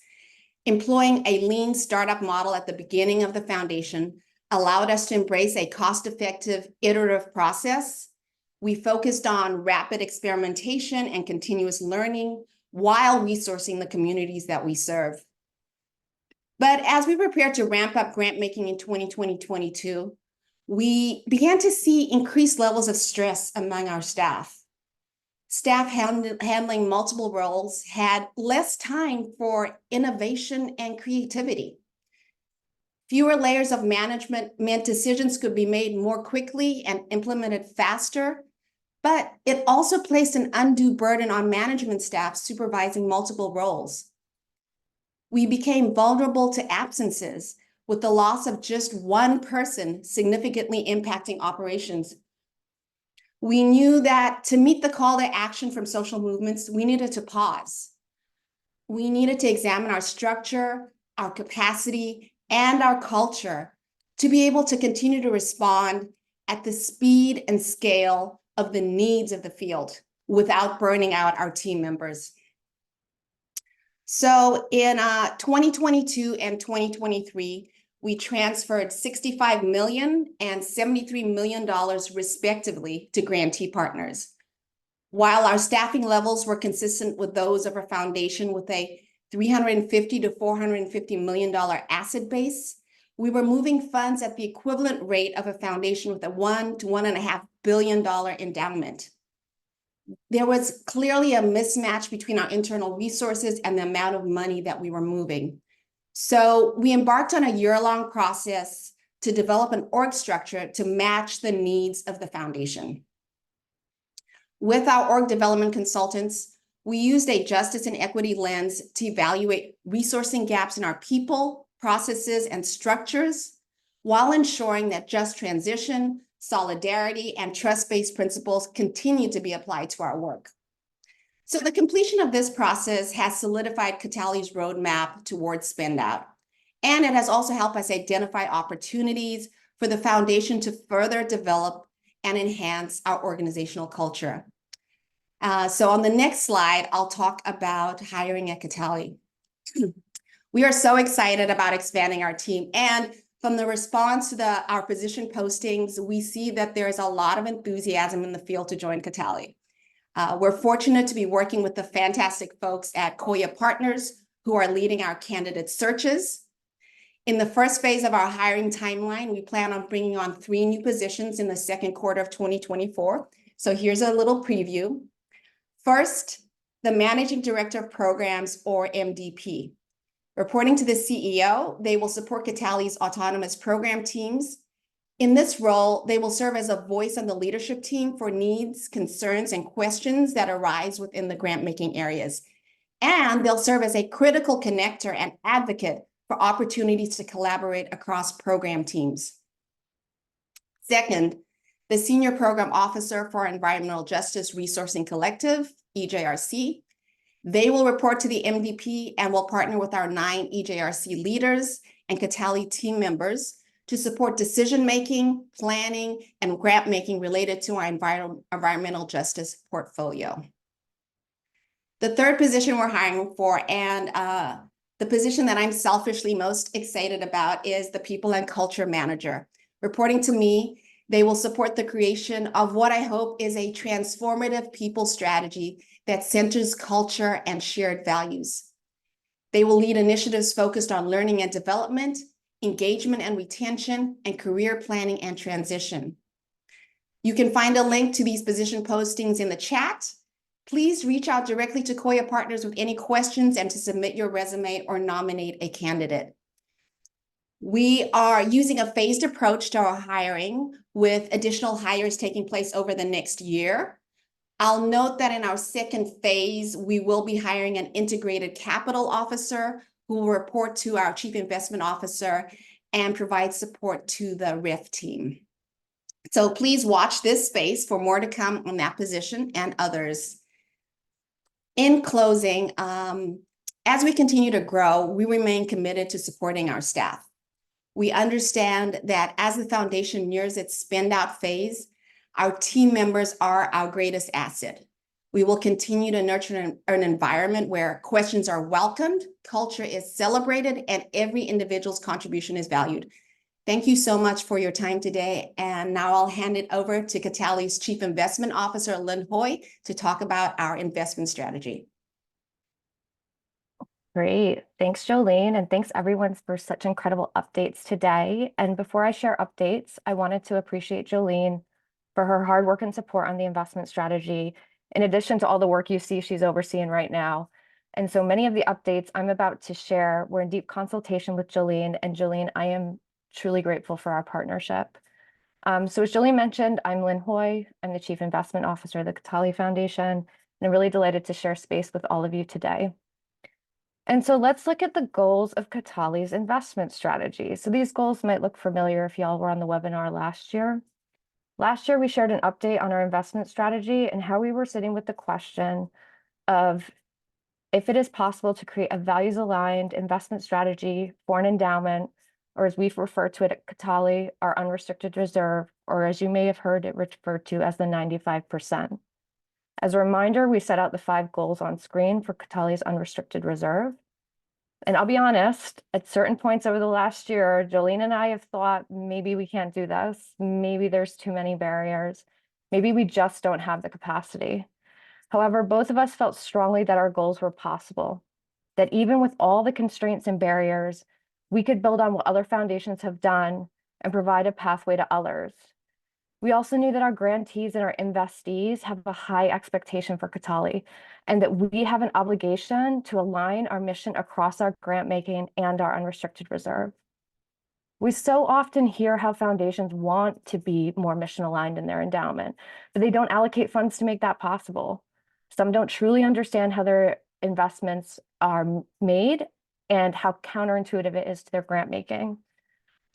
E: employing a lean startup model at the beginning of the foundation allowed us to embrace a cost-effective, iterative process. We focused on rapid experimentation and continuous learning while resourcing the communities that we serve. But as we prepared to ramp up grant making in 2020-22, we began to see increased levels of stress among our staff. Staff handling multiple roles had less time for innovation and creativity. Fewer layers of management meant decisions could be made more quickly and implemented faster, but it also placed an undue burden on management staff supervising multiple roles. We became vulnerable to absences, with the loss of just one person significantly impacting operations. We knew that to meet the call to action from social movements, we needed to pause. We needed to examine our structure, our capacity, and our culture to be able to continue to respond at the speed and scale of the needs of the field without burning out our team members. So in 2022 and 2023, we transferred $65 million and $73 million respectively to grantee partners. While our staffing levels were consistent with those of our foundation with a $350 to $450 million asset base, we were moving funds at the equivalent rate of a foundation with a $1 to $1.5 billion endowment. There was clearly a mismatch between our internal resources and the amount of money that we were moving. So we embarked on a year-long process to develop an org structure to match the needs of the foundation. With our org development consultants, we used a justice and equity lens to evaluate resourcing gaps in our people, processes, and structures, while ensuring that just transition, solidarity, and trust-based principles continue to be applied to our work. So the completion of this process has solidified Kataly's roadmap towards spend out, and it has also helped us identify opportunities for the foundation to further develop and enhance our organizational culture. So on the next slide, I'll talk about hiring at Kataly. We are so excited about expanding our team, and from the response to our position postings, we see that there's a lot of enthusiasm in the field to join Kataly. We're fortunate to be working with the fantastic folks at Koya Partners who are leading our candidate searches. In the first phase of our hiring timeline, we plan on bringing on 3 new positions in the second quarter of 2024. So here's a little preview. First, the Managing Director of Programs, or MDP. Reporting to the CEO, they will support Kataly's autonomous program teams In this role, they will serve as a voice on the leadership team for needs, concerns, and questions that arise within the grant-making areas. And they'll serve as a critical connector and advocate for opportunities to collaborate across program teams. Second, the Senior Program Officer for Environmental Justice Resourcing Collective, EJRC. They will report to the MVP and will partner with our 9 EJRC leaders and Kataly team members to support decision-making, planning, and grant-making related to our environmental justice portfolio. The third position we're hiring for, and the position that I'm selfishly most excited about, is the People and Culture Manager. Reporting to me, they will support the creation of what I hope is a transformative people strategy that centers culture and shared values. They will lead initiatives focused on learning and development, engagement and retention, and career planning and transition. You can find a link to these position postings in the chat. Please reach out directly to Koya Partners with any questions and to submit your resume or nominate a candidate. We are using a phased approach to our hiring, with additional hires taking place over the next year. I'll note that in our second phase, we will be hiring an integrated capital officer who will report to our chief investment officer and provide support to the RIF team. So please watch this space for more to come on that position and others. In closing, as we continue to grow, we remain committed to supporting our staff. We understand that as the foundation nears its spend-out phase, our team members are our greatest asset. We will continue to nurture an environment where questions are welcomed, culture is celebrated, and every individual's contribution is valued. Thank you so much for your time today. And now I'll hand it over to Kataly's Chief Investment Officer, Lynn Hoy, to talk about our investment strategy.
F: Great. Thanks, Jolene, and thanks everyone for such incredible updates today. And before I share updates, I wanted to appreciate Jolene for her hard work and support on the investment strategy, in addition to all the work you see she's overseeing right now. And so many of the updates I'm about to share were in deep consultation with Jolene, and Jolene, I am truly grateful for our partnership. So as Jolene mentioned, I'm Lynn Hoy. I'm the Chief Investment Officer of the Kataly Foundation, and I'm really delighted to share space with all of you today. And so let's look at the goals of Kataly's investment strategy. So these goals might look familiar if y'all were on the webinar last year. Last year, we shared an update on our investment strategy and how we were sitting with the question of if it is possible to create a values-aligned investment strategy for an endowment, or as we refer to it at Kataly, our unrestricted reserve, or as you may have heard it referred to as the 95%. As a reminder, we set out the 5 goals on screen for Kataly's unrestricted reserve. And I'll be honest, at certain points over the last year, Jolene and I have thought, maybe we can't do this. Maybe there's too many barriers. Maybe we just don't have the capacity. However, both of us felt strongly that our goals were possible, that even with all the constraints and barriers, we could build on what other foundations have done and provide a pathway to others. We also knew that our grantees and our investees have a high expectation for Kataly, and that we have an obligation to align our mission across our grant making and our unrestricted reserve. We so often hear how foundations want to be more mission aligned in their endowment, but they don't allocate funds to make that possible. Some don't truly understand how their investments are made and how counterintuitive it is to their grant making.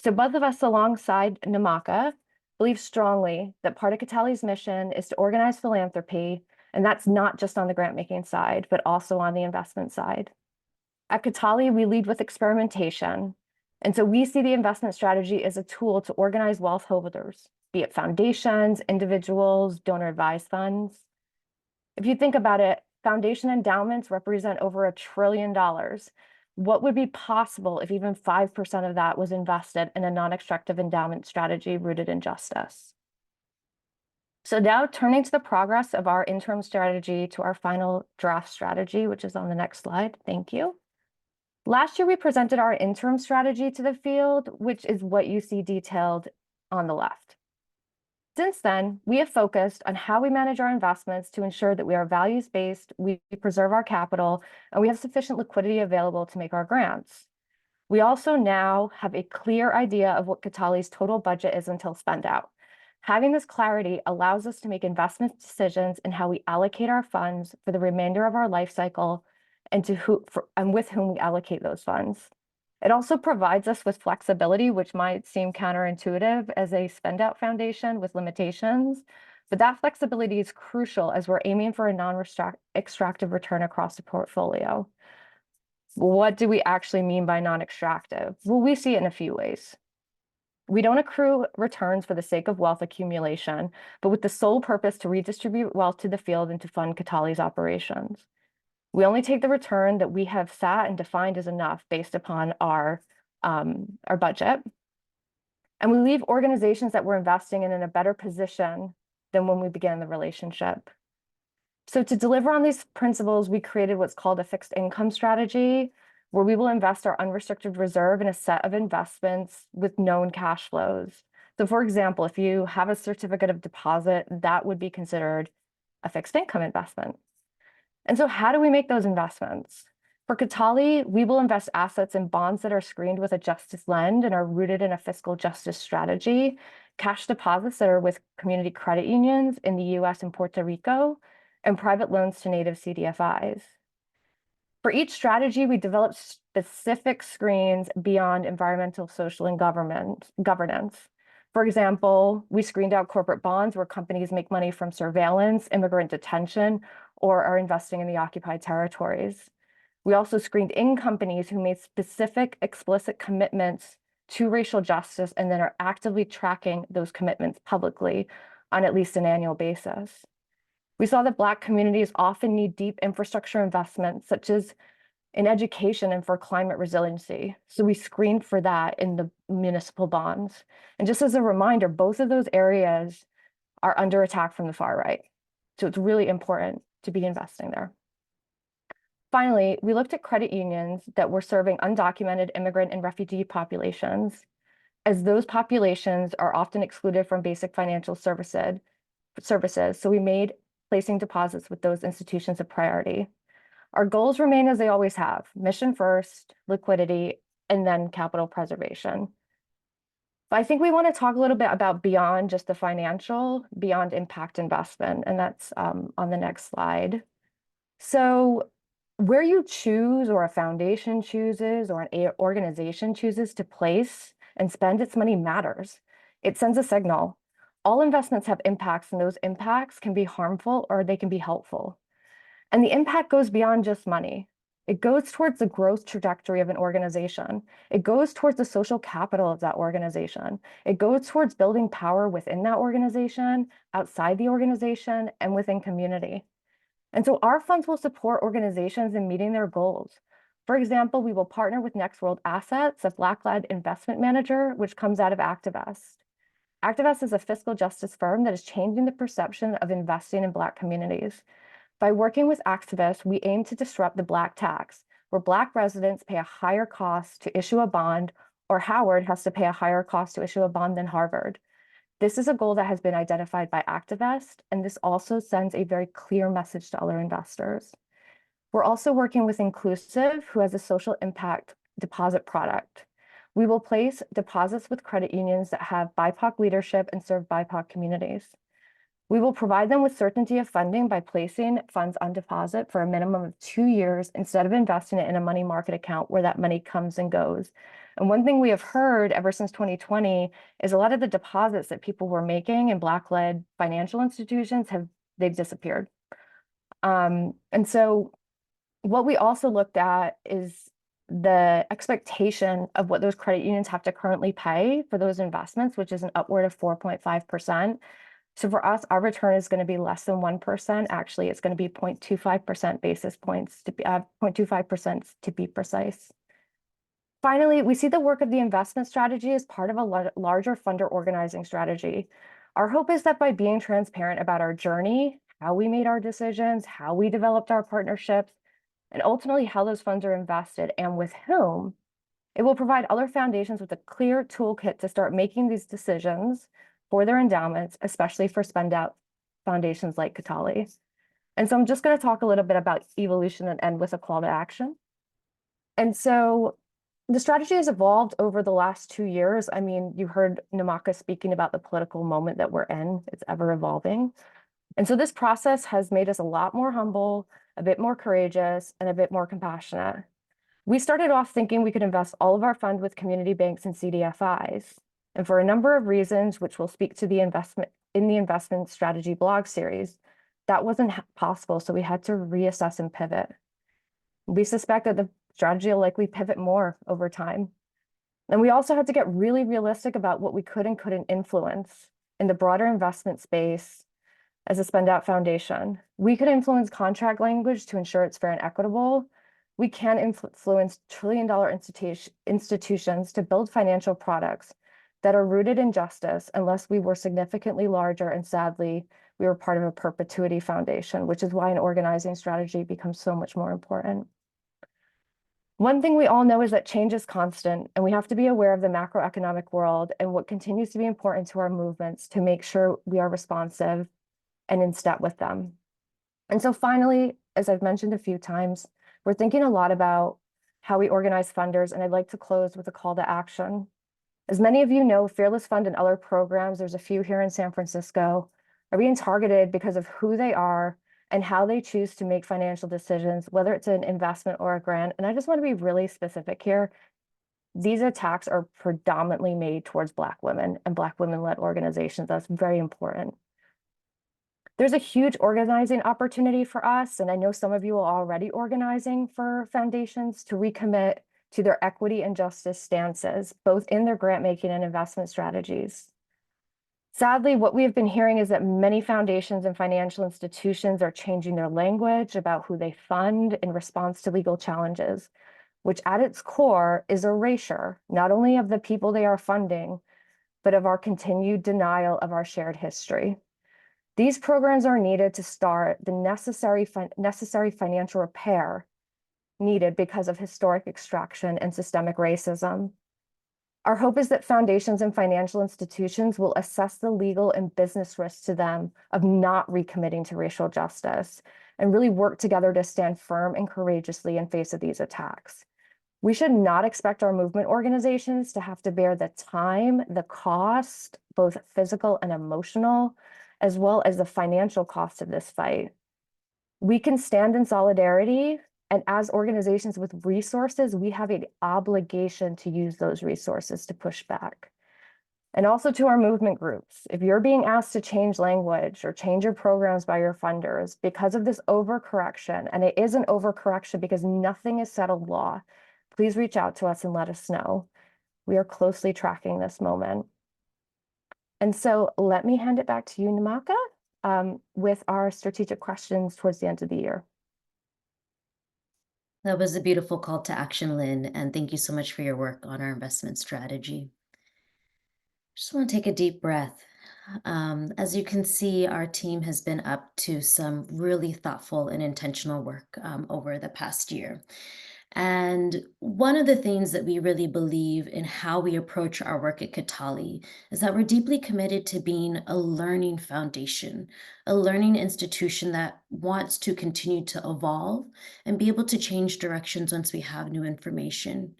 F: So both of us, alongside Namaka, believe strongly that part of Kataly's mission is to organize philanthropy, and that's not just on the grant-making side, but also on the investment side. At Kataly, we lead with experimentation, and so we see the investment strategy as a tool to organize wealth holders, be it foundations, individuals, donor-advised funds. If you think about it, foundation endowments represent over $1 trillion. What would be possible if even 5% of that was invested in a non-extractive endowment strategy rooted in justice? So now turning to the progress of our interim strategy to our final draft strategy, which is on the next slide. Thank you. Last year, we presented our interim strategy to the field, which is what you see detailed on the left. Since then, we have focused on how we manage our investments to ensure that we are values-based, we preserve our capital, and we have sufficient liquidity available to make our grants. We also now have a clear idea of what Kataly's total budget is until spend out. Having this clarity allows us to make investment decisions in how we allocate our funds for the remainder of our life cycle and with whom we allocate those funds. It also provides us with flexibility, which might seem counterintuitive as a spend out foundation with limitations, but that flexibility is crucial as we're aiming for a non-extractive return across the portfolio. What do we actually mean by non-extractive? Well, we see it in a few ways. We don't accrue returns for the sake of wealth accumulation, but with the sole purpose to redistribute wealth to the field and to fund Kataly's operations. We only take the return that we have sat and defined as enough based upon our budget. And we leave organizations that we're investing in a better position than when we began the relationship. So to deliver on these principles, we created what's called a fixed income strategy, where we will invest our unrestricted reserve in a set of investments with known cash flows. So for example, if you have a certificate of deposit, that would be considered a fixed income investment. And so how do we make those investments? For Kataly, we will invest assets in bonds that are screened with a justice lens and are rooted in a fiscal justice strategy, cash deposits that are with community credit unions in the US and Puerto Rico, and private loans to native CDFIs. For each strategy, we developed specific screens beyond environmental, social, and governance. For example, we screened out corporate bonds where companies make money from surveillance, immigrant detention, or are investing in the occupied territories. We also screened in companies who made specific, explicit commitments to racial justice and then are actively tracking those commitments publicly on at least an annual basis. We saw that Black communities often need deep infrastructure investments, such as in education and for climate resiliency. So we screened for that in the municipal bonds. And just as a reminder, both of those areas are under attack from the far right. So it's really important to be investing there. Finally, we looked at credit unions that were serving undocumented immigrant and refugee populations, as those populations are often excluded from basic financial services. So we made placing deposits with those institutions a priority. Our goals remain as they always have: mission first, liquidity, and then capital preservation. But I think we want to talk a little bit about beyond just the financial, beyond impact investment, and that's on the next slide. So where you choose, or a foundation chooses, or an organization chooses to place and spend its money matters. It sends a signal. All investments have impacts, and those impacts can be harmful or they can be helpful. And the impact goes beyond just money. It goes towards the growth trajectory of an organization. It goes towards the social capital of that organization. It goes towards building power within that organization, outside the organization, and within community. And so our funds will support organizations in meeting their goals. For example, we will partner with Next World Assets, a Black-led investment manager, which comes out of Activist. Activist is a fiscal justice firm that is changing the perception of investing in Black communities. By working with Activist, we aim to disrupt the Black tax, where Black residents pay a higher cost to issue a bond, or Howard has to pay a higher cost to issue a bond than Harvard. This is a goal that has been identified by Activist, and this also sends a very clear message to other investors. We're also working with Inclusive, who has a social impact deposit product. We will place deposits with credit unions that have BIPOC leadership and serve BIPOC communities. We will provide them with certainty of funding by placing funds on deposit for a minimum of 2 years instead of investing it in a money market account where that money comes and goes. And one thing we have heard ever since 2020 is a lot of the deposits that people were making in Black-led financial institutions they've disappeared. And so what we also looked at is the expectation of what those credit unions have to currently pay for those investments, which is an upward of 4.5%. So for us, our return is going to be less than 1%. Actually, it's going to be 0.25% basis points, to be 0.25% to be precise. Finally, we see the work of the investment strategy as part of a larger funder organizing strategy. Our hope is that by being transparent about our journey, how we made our decisions, how we developed our partnerships, and ultimately how those funds are invested and with whom, it will provide other foundations with a clear toolkit to start making these decisions for their endowments, especially for spend out foundations like Kataly. And so I'm just going to talk a little bit about evolution and end with a call to action. And so The strategy has evolved over the last 2 years. I mean, you heard Namaka speaking about the political moment that we're in. It's ever evolving. And so this process has made us a lot more humble, a bit more courageous, and a bit more compassionate. We started off thinking we could invest all of our fund with community banks and CDFIs. And for a number of reasons, which we'll speak to the investment strategy blog series, that wasn't possible. So we had to reassess and pivot. We suspect that the strategy will likely pivot more over time. And we also had to get really realistic about what we could and couldn't influence in the broader investment space as a spend out foundation. We could influence contract language to ensure it's fair and equitable. We can influence trillion-dollar institutions to build financial products that are rooted in justice unless we were significantly larger, and sadly, we were part of a perpetuity foundation, which is why an organizing strategy becomes so much more important. One thing we all know is that change is constant, and we have to be aware of the macroeconomic world and what continues to be important to our movements to make sure we are responsive and in step with them. And so finally, as I've mentioned a few times, we're thinking a lot about how we organize funders, and I'd like to close with a call to action. As many of you know, Fearless Fund and other programs, there's a few here in San Francisco, are being targeted because of who they are and how they choose to make financial decisions, whether it's an investment or a grant. And I just want to be really specific here. These attacks are predominantly made towards Black women and Black women-led organizations. That's very important. There's a huge organizing opportunity for us, and I know some of you are already organizing for foundations to recommit to their equity and justice stances, both in their grant making and investment strategies. Sadly, what we have been hearing is that many foundations and financial institutions are changing their language about who they fund in response to legal challenges, which at its core is erasure, not only of the people they are funding, but of our continued denial of our shared history. These programs are needed to start the necessary financial repair needed because of historic extraction and systemic racism. Our hope is that foundations and financial institutions will assess the legal and business risks to them of not recommitting to racial justice and really work together to stand firm and courageously in face of these attacks. We should not expect our movement organizations to have to bear the time, the cost, both physical and emotional, as well as the financial cost of this fight. We can stand in solidarity, and as organizations with resources, we have an obligation to use those resources to push back. And also to our movement groups, if you're being asked to change language or change your programs by your funders because of this overcorrection, and it is an overcorrection because nothing is settled law, please reach out to us and let us know. We are closely tracking this moment. And so let me hand it back to you, Namaka, with our strategic questions towards the end of the year.
B: That was a beautiful call to action, Lynn, and thank you so much for your work on our investment strategy. Just want to take a deep breath. As you can see, our team has been up to some really thoughtful and intentional work over the past year. And one of the things that we really believe in how we approach our work at Kataly is that we're deeply committed to being a learning foundation, a learning institution that wants to continue to evolve and be able to change directions once we have new information.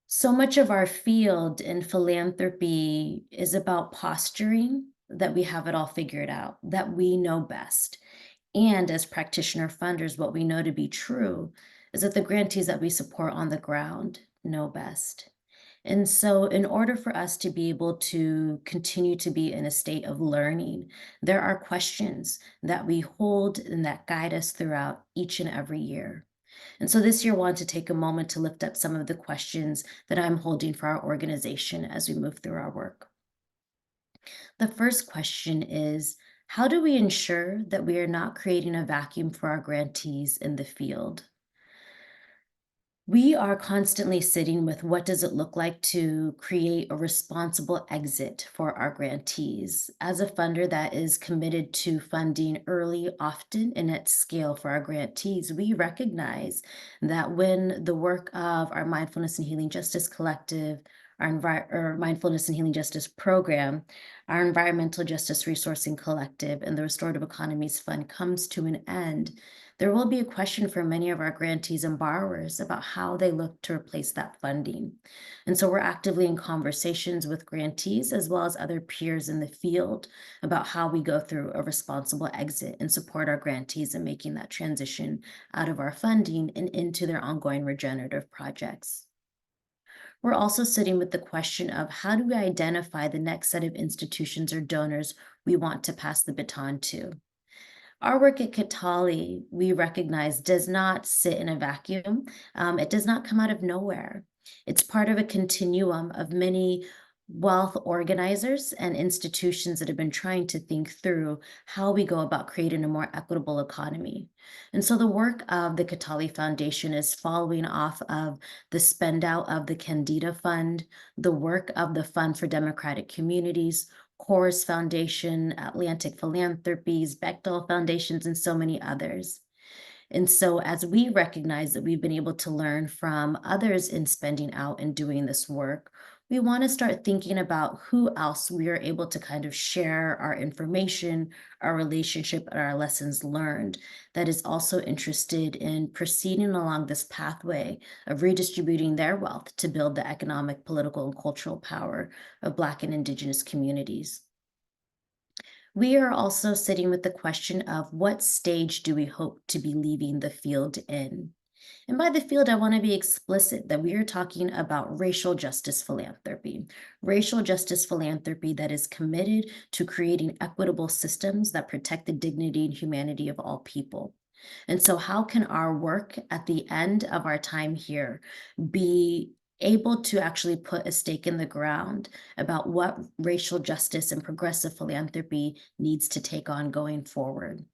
B: So much of our field in philanthropy is about posturing that we have it all figured out, that we know best. And as practitioner funders, what we know to be true is that the grantees that we support on the ground know best. And so in order for us to be able to continue to be in a state of learning, there are questions that we hold and that guide us throughout each and every year. And so this year, I want to take a moment to lift up some of the questions that I'm holding for our organization as we move through our work. The first question is, how do we ensure that we are not creating a vacuum for our grantees in the field? We are constantly sitting with what does it look like to create a responsible exit for our grantees. As a funder that is committed to funding early, often, and at scale for our grantees, we recognize that when the work of our Mindfulness and Healing Justice Collective, our Mindfulness and Healing Justice program, our Environmental Justice Resourcing Collective, and the Restorative Economies Fund comes to an end, there will be a question for many of our grantees and borrowers about how they look to replace that funding. And so we're actively in conversations with grantees as well as other peers in the field about how we go through a responsible exit and support our grantees in making that transition out of our funding and into their ongoing regenerative projects. We're also sitting with the question of how do we identify the next set of institutions or donors we want to pass the baton to? Our work at Kataly, we recognize, does not sit in a vacuum. It does not come out of nowhere. It's part of a continuum of many wealth organizers and institutions that have been trying to think through how we go about creating a more equitable economy. And so the work of the Kataly Foundation is following off of the spend out of the Candida Fund, the work of the Fund for Democratic Communities, Chorus Foundation, Atlantic Philanthropies, Bechtel Foundations, and so many others. And so as we recognize that we've been able to learn from others in spending out and doing this work, we want to start thinking about who else we are able to kind of share our information, our relationship, and our lessons learned that is also interested in proceeding along this pathway of redistributing their wealth to build the economic, political, and cultural power of Black and Indigenous communities. We are also sitting with the question of what stage do we hope to be leaving the field in? And by the field, I want to be explicit that we are talking about racial justice philanthropy that is committed to creating equitable systems that protect the dignity and humanity of all people. And so how can our work at the end of our time here be able to actually put a stake in the ground about what racial justice and progressive philanthropy needs to take on going forward?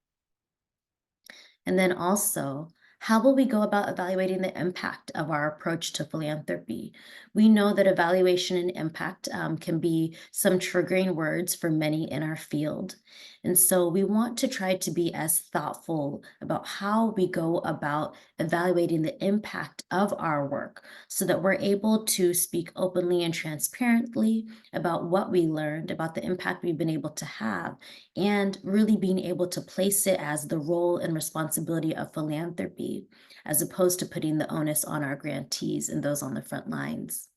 B: And then also, how will we go about evaluating the impact of our approach to philanthropy? We know that evaluation and impact can be some triggering words for many in our field. And so we want to try to be as thoughtful about how we go about evaluating the impact of our work so that we're able to speak openly and transparently about what we learned, about the impact we've been able to have, and really being able to place it as the role and responsibility of philanthropy, as opposed to putting the onus on our grantees and those on the front lines.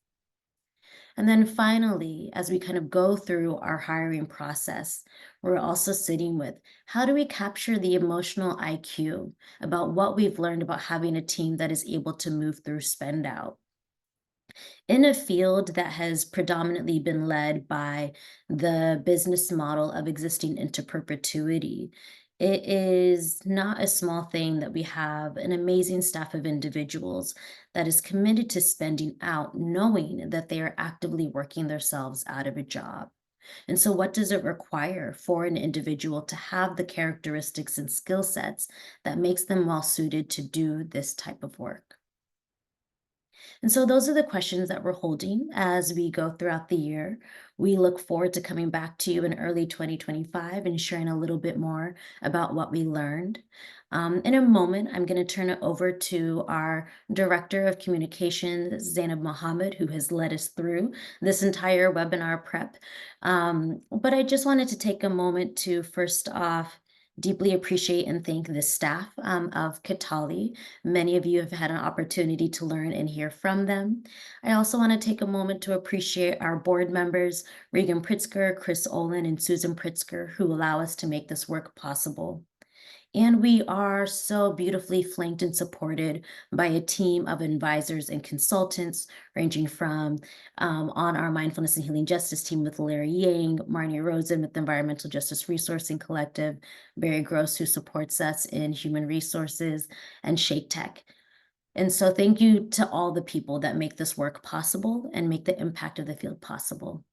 B: And then finally, as we kind of go through our hiring process, we're also sitting with how do we capture the emotional IQ about what we've learned about having a team that is able to move through spend out? In a field that has predominantly been led by the business model of existing into perpetuity, it is not a small thing that we have an amazing staff of individuals that is committed to spending out, knowing that they are actively working themselves out of a job. And so what does it require for an individual to have the characteristics and skill sets that makes them well suited to do this type of work? And so those are the questions that we're holding as we go throughout the year. We look forward to coming back to you in early 2025 and sharing a little bit more about what we learned. In a moment, I'm going to turn it over to our Director of Communications, Zainab Mohammed, who has led us through this entire webinar prep. But I just wanted to take a moment to first off deeply appreciate and thank the staff of Kataly. Many of you have had an opportunity to learn and hear from them. I also want to take a moment to appreciate our board members, Regan Pritzker, Chris Olin, and Susan Pritzker, who allow us to make this work possible. And we are so beautifully flanked and supported by a team of advisors and consultants, ranging from on our Mindfulness and Healing Justice team with Larry Yang, Marnie Rosen with the Environmental Justice Resourcing Collective, Barry Gross, who supports us in Human Resources, and Shake Tech. And so thank you to all the people that make this work possible and make the impact of the field possible.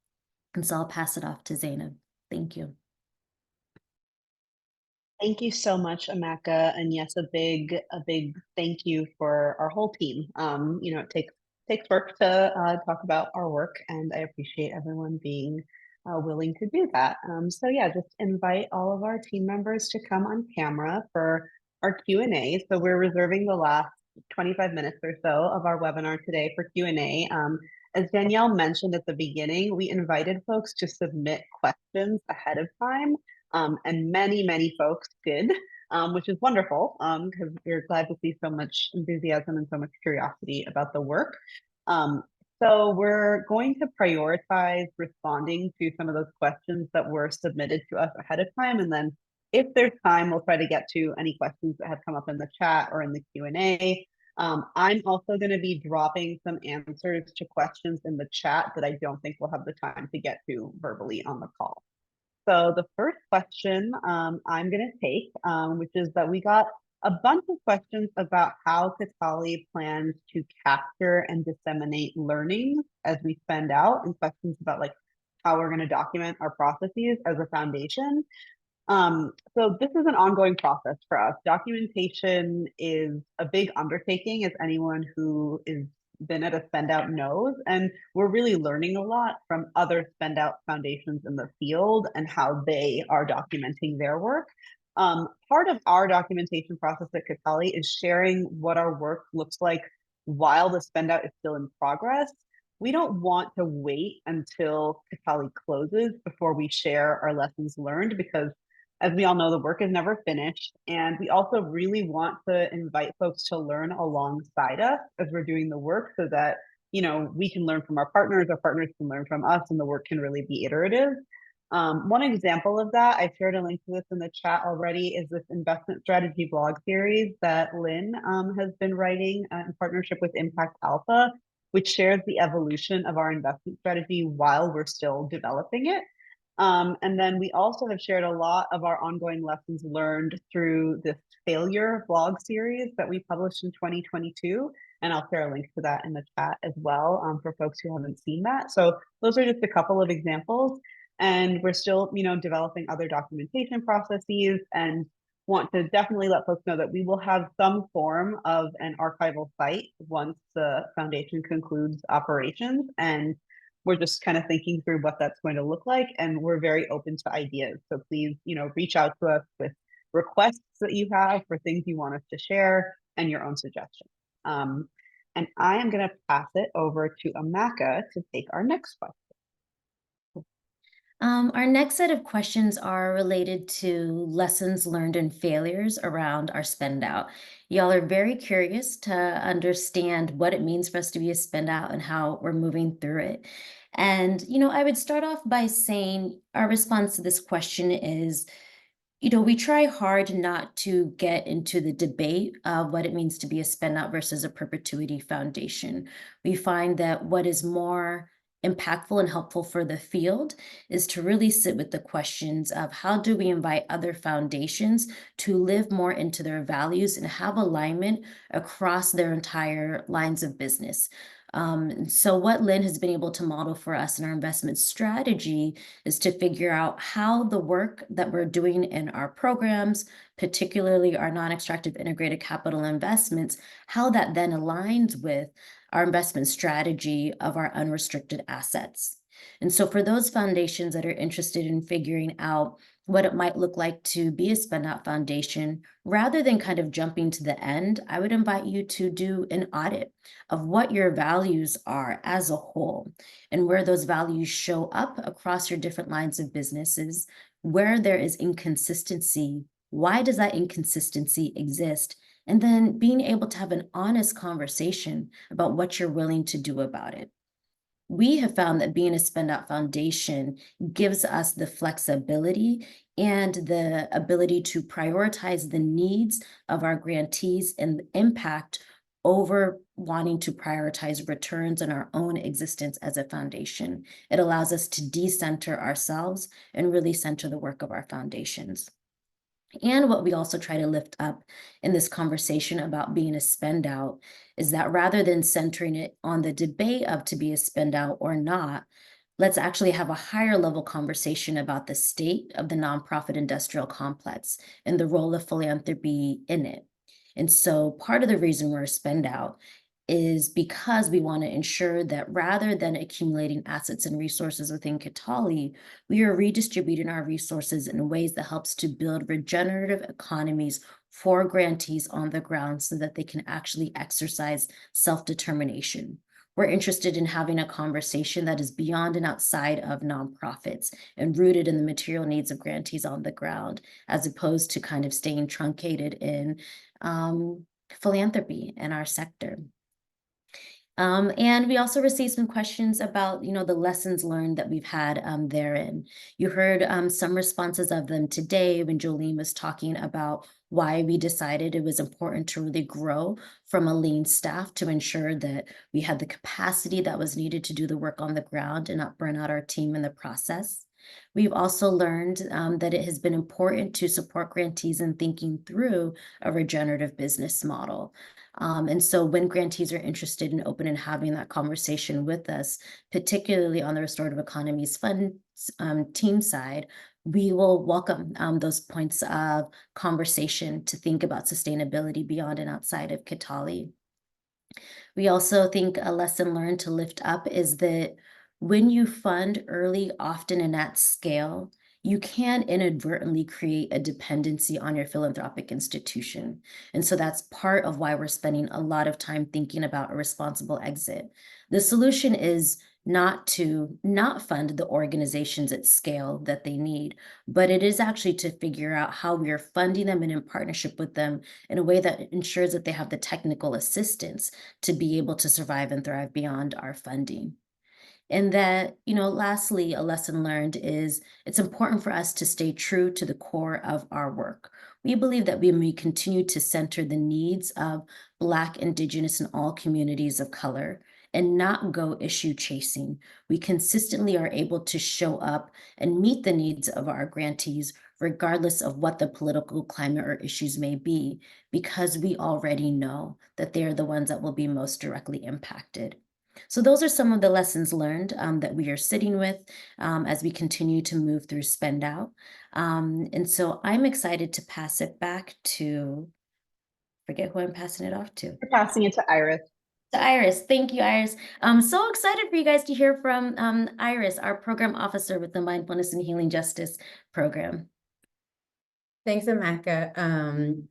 B: And so I'll pass it off to Zainab. Thank you.
G: Thank you so much, Amaka, and yes, a big thank you for our whole team. You know, it takes work to talk about our work, and I appreciate everyone being willing to do that. So yeah, just invite all of our team members to come on camera for our Q&A. So we're reserving the last 25 minutes or so of our webinar today for Q&A. As Danielle mentioned at the beginning, we invited folks to submit questions ahead of time, and many folks did, which is wonderful, because we're glad to see so much enthusiasm and so much curiosity about the work. So we're going to prioritize responding to some of those questions that were submitted to us ahead of time, and then if there's time, we'll try to get to any questions that have come up in the chat or in the Q&A. I'm also going to be dropping some answers to questions in the chat that I don't think we'll have the time to get to verbally on the call. So the first question I'm going to take, which is that we got a bunch of questions about how Kataly plans to capture and disseminate learning as we spend out, and questions about like how we're going to document our processes as a foundation. So this is an ongoing process for us. Documentation is a big undertaking, as anyone who has been at a spend out knows, and we're really learning a lot from other spend out foundations in the field and how they are documenting their work. Part of our documentation process at Kataly is sharing what our work looks like while the spend out is still in progress. We don't want to wait until Kataly closes before we share our lessons learned, because as we all know, the work is never finished. And we also really want to invite folks to learn alongside us as we're doing the work, so that, you know, we can learn from our partners can learn from us, and the work can really be iterative. One example of that, I shared a link to this in the chat already, is this investment strategy blog series that Lynn has been writing in partnership with Impact Alpha, which shares the evolution of our investment strategy while we're still developing it. And then we also have shared a lot of our ongoing lessons learned through this failure blog series that we published in 2022. And I'll share a link to that in the chat as well, for folks who haven't seen that. So those are just a couple of examples. And we're still, you know, developing other documentation processes, and want to definitely let folks know that we will have some form of an archival site once the foundation concludes operations. And we're just kind of thinking through what that's going to look like, and we're very open to ideas. So please, you know, reach out to us with requests that you have for things you want us to share and your own suggestions. And I am going to pass it over to Amaka to take our next question.
B: Our next set of questions are related to lessons learned and failures around our spend out. Y'all are very curious to understand what it means for us to be a spend out and how we're moving through it. And, you know, I would start off by saying our response to this question is, you know, we try hard not to get into the debate of what it means to be a spend out versus a perpetuity foundation. We find that what is more impactful and helpful for the field is to really sit with the questions of how do we invite other foundations to live more into their values and have alignment across their entire lines of business. So what Lynn has been able to model for us in our investment strategy is to figure out how the work that we're doing in our programs, particularly our non-extractive integrated capital investments, how that then aligns with our investment strategy of our unrestricted assets. And so for those foundations that are interested in figuring out what it might look like to be a spend out foundation, rather than kind of jumping to the end, I would invite you to do an audit of what your values are as a whole and where those values show up across your different lines of businesses, where there is inconsistency, why does that inconsistency exist? And then being able to have an honest conversation about what you're willing to do about it. We have found that being a spend out foundation gives us the flexibility and the ability to prioritize the needs of our grantees and the impact over wanting to prioritize returns on our own existence as a foundation. It allows us to decenter ourselves and really center the work of our foundations. And what we also try to lift up in this conversation about being a spend out is that rather than centering it on the debate of to be a spend out or not, let's actually have a higher level conversation about the state of the nonprofit industrial complex and the role of philanthropy in it. And so part of the reason we're a spend out is because we want to ensure that rather than accumulating assets and resources within Kataly, we are redistributing our resources in ways that helps to build regenerative economies for grantees on the ground so that they can actually exercise self-determination. We're interested in having a conversation that is beyond and outside of nonprofits and rooted in the material needs of grantees on the ground, as opposed to kind of staying truncated in philanthropy in our sector. And we also received some questions about, the lessons learned that we've had therein. You heard some responses of them today when Jolene was talking about why we decided it was important to really grow from a lean staff to ensure that we had the capacity that was needed to do the work on the ground and not burn out our team in the process. We've also learned that it has been important to support grantees in thinking through a regenerative business model. And so when grantees are interested and open in having that conversation with us, particularly on the Restorative Economies Fund team side, we will welcome those points of conversation to think about sustainability beyond and outside of Kataly. We also think a lesson learned to lift up is that when you fund early, often and at scale, you can inadvertently create a dependency on your philanthropic institution. And so that's part of why we're spending a lot of time thinking about a responsible exit. The solution is not to not fund the organizations at scale that they need, but it is actually to figure out how we are funding them and in partnership with them in a way that ensures that they have the technical assistance to be able to survive and thrive beyond our funding. And that, lastly, a lesson learned is it's important for us to stay true to the core of our work. We believe that we may continue to center the needs of Black, Indigenous, and all communities of color and not go issue chasing. We consistently are able to show up and meet the needs of our grantees, regardless of what the political climate or issues may be, because we already know that they are the ones that will be most directly impacted. So those are some of the lessons learned that we are sitting with as we continue to move through Spend Out. And so I'm excited to pass it back to, forget who I'm passing it off to.
G: We're passing it to Iris.
B: To Iris. Thank you, Iris. I'm so excited for you guys to hear from Iris, our program officer with the Mindfulness and Healing Justice program.
H: Thanks, Amaka.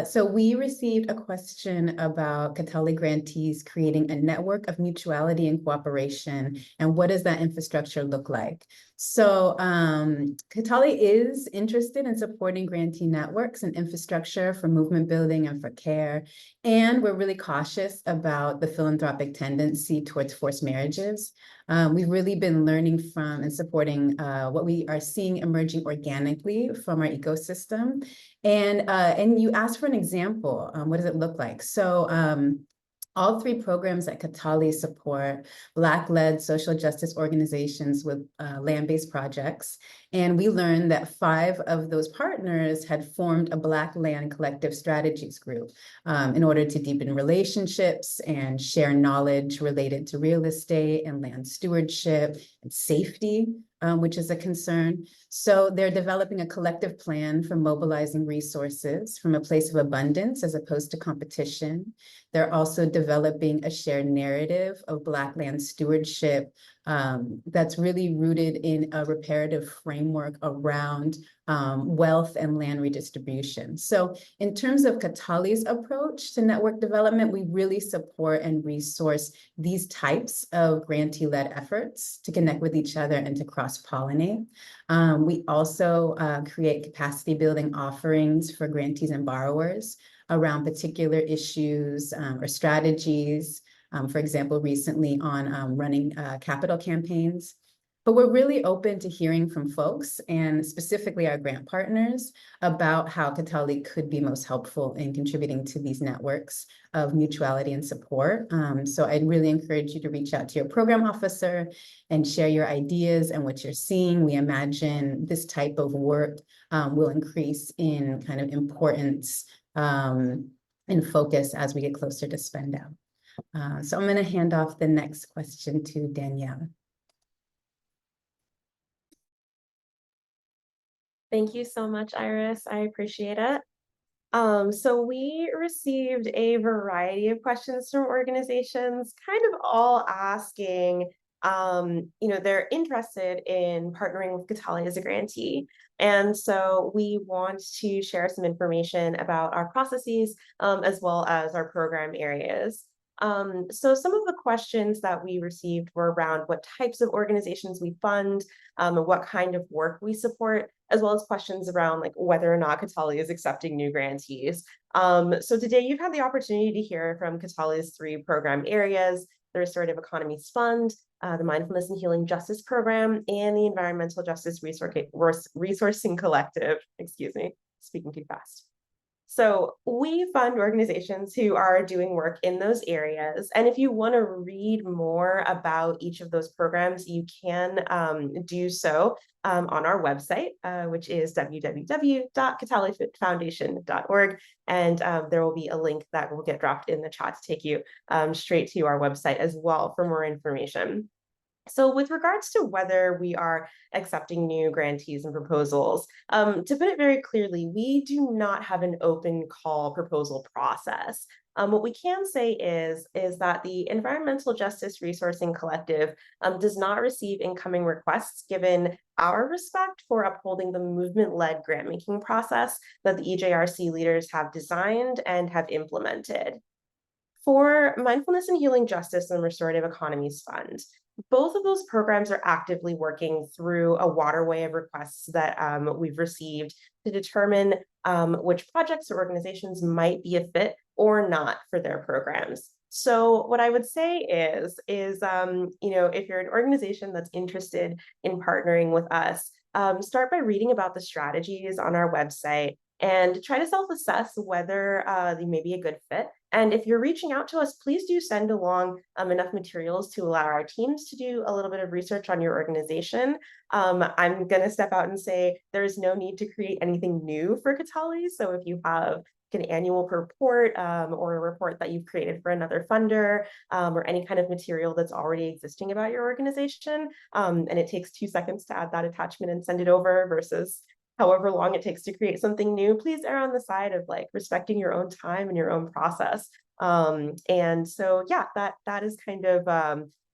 H: So we received a question about Kataly grantees creating a network of mutuality and cooperation, and what does that infrastructure look like? So Kataly is interested in supporting grantee networks and infrastructure for movement building and for care, and we're really cautious about the philanthropic tendency towards forced marriages. We've really been learning from and supporting what we are seeing emerging organically from our ecosystem. And you asked for an example. What does it look like? So all three programs at Kataly support Black-led social justice organizations with land-based projects. And we learned that 5 of those partners had formed a Black Land Collective Strategies group in order to deepen relationships and share knowledge related to real estate and land stewardship and safety, which is a concern. So they're developing a collective plan for mobilizing resources from a place of abundance as opposed to competition. They're also developing a shared narrative of Black land stewardship that's really rooted in a reparative framework around wealth and land redistribution. So in terms of Kataly's approach to network development, we really support and resource these types of grantee-led efforts to connect with each other and to cross-pollinate. We also create capacity building offerings for grantees and borrowers around particular issues or strategies, for example, recently on running capital campaigns. But we're really open to hearing from folks and specifically our grant partners about how Kataly could be most helpful in contributing to these networks of mutuality and support. So I'd really encourage you to reach out to your program officer and share your ideas and what you're seeing. We imagine this type of work will increase in kind of importance and focus as we get closer to Spend Out. So I'm going to hand off the next question to Danielle.
A: Thank you so much, Iris. I appreciate it. So we received a variety of questions from organizations, kind of all asking, they're interested in partnering with Kataly as a grantee. And so we want to share some information about our processes, as well as our program areas. So some of the questions that we received were around what types of organizations we fund, and what kind of work we support, as well as questions around like whether or not Kataly is accepting new grantees. So today you've had the opportunity to hear from Kataly's 3 program areas: the Restorative Economies Fund, the Mindfulness and Healing Justice Program, and the Environmental Justice Resourcing Collective. Excuse me, speaking too fast. So we fund organizations who are doing work in those areas. And if you want to read more about each of those programs, you can do so on our website, which is www.katalyfoundation.org. And there will be a link that will get dropped in the chat to take you straight to our website as well for more information. So with regards to whether we are accepting new grantees and proposals, to put it very clearly, we do not have an open call proposal process. What we can say is that the Environmental Justice Resourcing Collective does not receive incoming requests, given our respect for upholding the movement-led grant-making process that the EJRC leaders have designed and have implemented. For Mindfulness and Healing Justice and Restorative Economies Fund, both of those programs are actively working through a waterway of requests that we've received to determine which projects or organizations might be a fit or not for their programs. So what I would say is if you're an organization that's interested in partnering with us, start by reading about the strategies on our website and try to self-assess whether they may be a good fit. And if you're reaching out to us, please do send along enough materials to allow our teams to do a little bit of research on your organization. I'm going to step out and say there is no need to create anything new for Kataly. So if you have an annual report or a report that you've created for another funder or any kind of material that's already existing about your organization, and it takes 2 seconds to add that attachment and send it over versus however long it takes to create something new, please err on the side of like respecting your own time and your own process. And so, yeah, that is kind of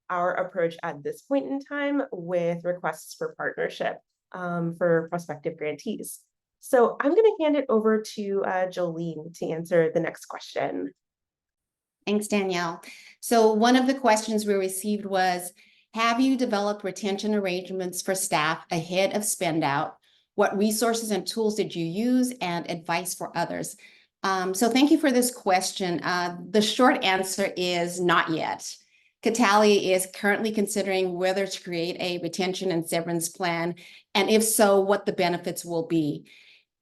A: our approach at this point in time with requests for partnership for prospective grantees. So I'm going to hand it over to Jolene to answer the next question.
E: Thanks, Danielle. So one of the questions we received was, have you developed retention arrangements for staff ahead of spend out? What resources and tools did you use, and advice for others? So thank you for this question. The short answer is not yet. Kataly is currently considering whether to create a retention and severance plan, and if so, what the benefits will be.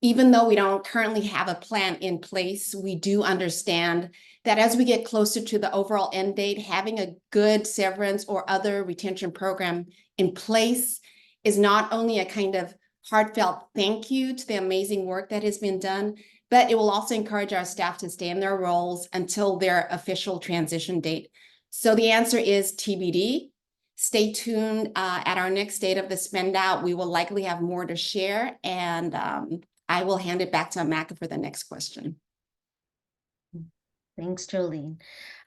E: Even though we don't currently have a plan in place, we do understand that as we get closer to the overall end date, having a good severance or other retention program in place is not only a kind of heartfelt thank you to the amazing work that has been done, but it will also encourage our staff to stay in their roles until their official transition date. So the answer is TBD. Stay tuned at our next date of the spend out. We will likely have more to share, and I will hand it back to Amaka for the next question.
B: Thanks, Jolene.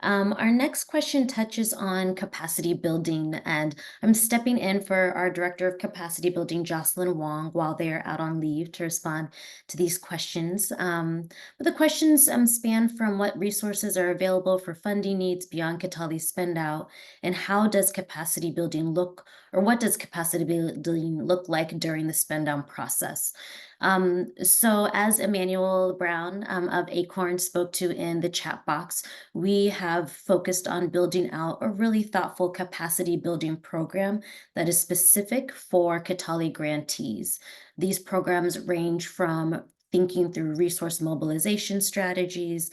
B: Our next question touches on capacity building, and I'm stepping in for our Director of Capacity Building, Jocelyn Wong, while they are out on leave to respond to these questions. But the questions span from what resources are available for funding needs beyond Kataly's spend out, and how does capacity building look, or what does capacity building look like during the spend down process? So as Emmanuel Brown of Acorn spoke to in the chat box, we have focused on building out a really thoughtful capacity building program that is specific for Kataly grantees. These programs range from thinking through resource mobilization strategies.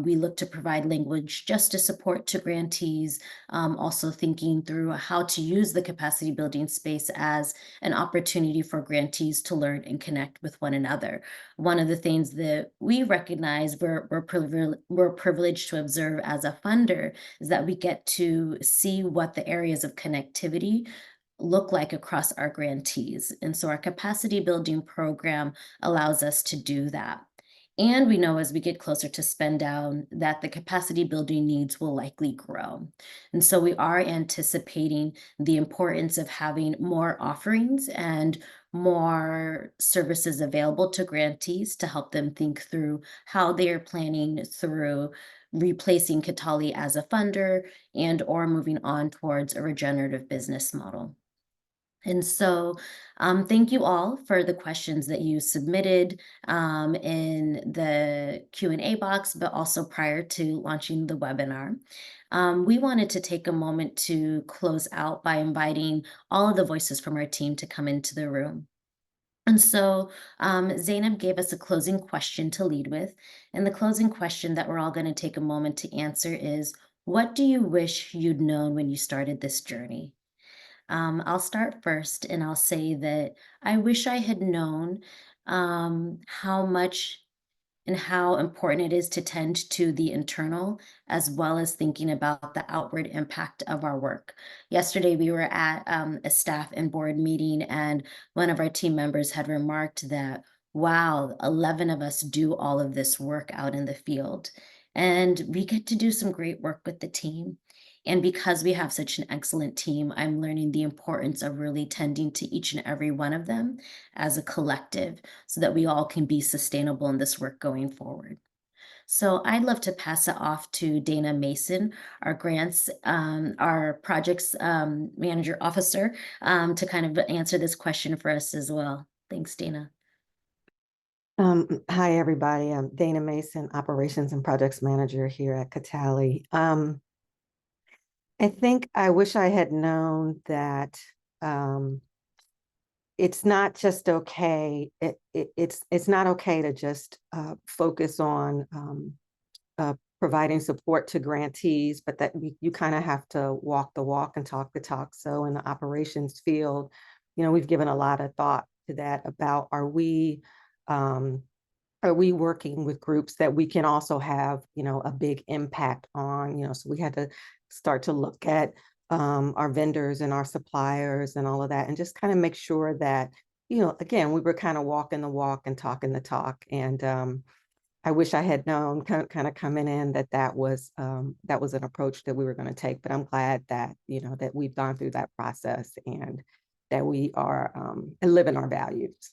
B: We look to provide language justice support to grantees, also thinking through how to use the capacity building space as an opportunity for grantees to learn and connect with one another. One of the things that we recognize we're privileged to observe as a funder is that we get to see what the areas of connectivity look like across our grantees. And so our capacity building program allows us to do that. And we know as we get closer to spend down that the capacity building needs will likely grow. And so we are anticipating the importance of having more offerings and more services available to grantees to help them think through how they are planning through replacing Kataly as a funder and or moving on towards a regenerative business model. And so thank you all for the questions that you submitted in the Q&A box, but also prior to launching the webinar. We wanted to take a moment to close out by inviting all of the voices from our team to come into the room. And so Zainab gave us a closing question to lead with. And the closing question that we're all going to take a moment to answer is, what do you wish you'd known when you started this journey? I'll start first and I'll say that I wish I had known how much and how important it is to tend to the internal as well as thinking about the outward impact of our work. Yesterday, we were at a staff and board meeting, and one of our team members had remarked that, wow, 11 of us do all of this work out in the field. And we get to do some great work with the team. And because we have such an excellent team, I'm learning the importance of really tending to each and every one of them as a collective so that we all can be sustainable in this work going forward. So I'd love to pass it off to Dana Mason, our grants, our projects manager officer, to kind of answer this question for us as well. Thanks, Dana.
I: Hi, everybody. I'm Dana Mason, Operations and Projects Manager here at Kataly. I think I wish I had known that it's not just okay. It's not okay to just focus on providing support to grantees, but that you kind of have to walk the walk and talk the talk. So in the operations field, we've given a lot of thought to that about are we working with groups that we can also have, a big impact on, so we had to start to look at our vendors and our suppliers and all of that, and just kind of make sure that, again, we were kind of walking the walk and talking the talk. And I wish I had known kind of coming in that was an approach that we were going to take, but I'm glad that, that we've gone through that process and that we are living our values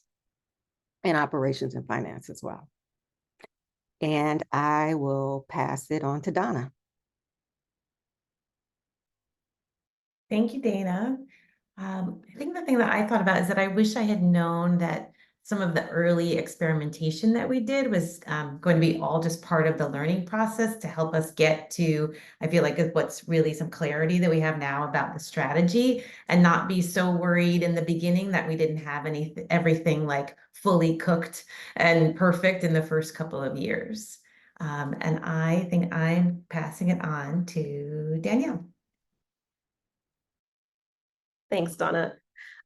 I: in operations and finance as well. And I will pass it on to Donna.
C: Thank you, Dana. I think the thing that I thought about is that I wish I had known that some of the early experimentation that we did was going to be all just part of the learning process to help us get to, I feel like, what's really some clarity that we have now about the strategy, and not be so worried in the beginning that we didn't have everything like fully cooked and perfect in the first couple of years. And I think I'm passing it on to Danielle.
A: Thanks, Donna.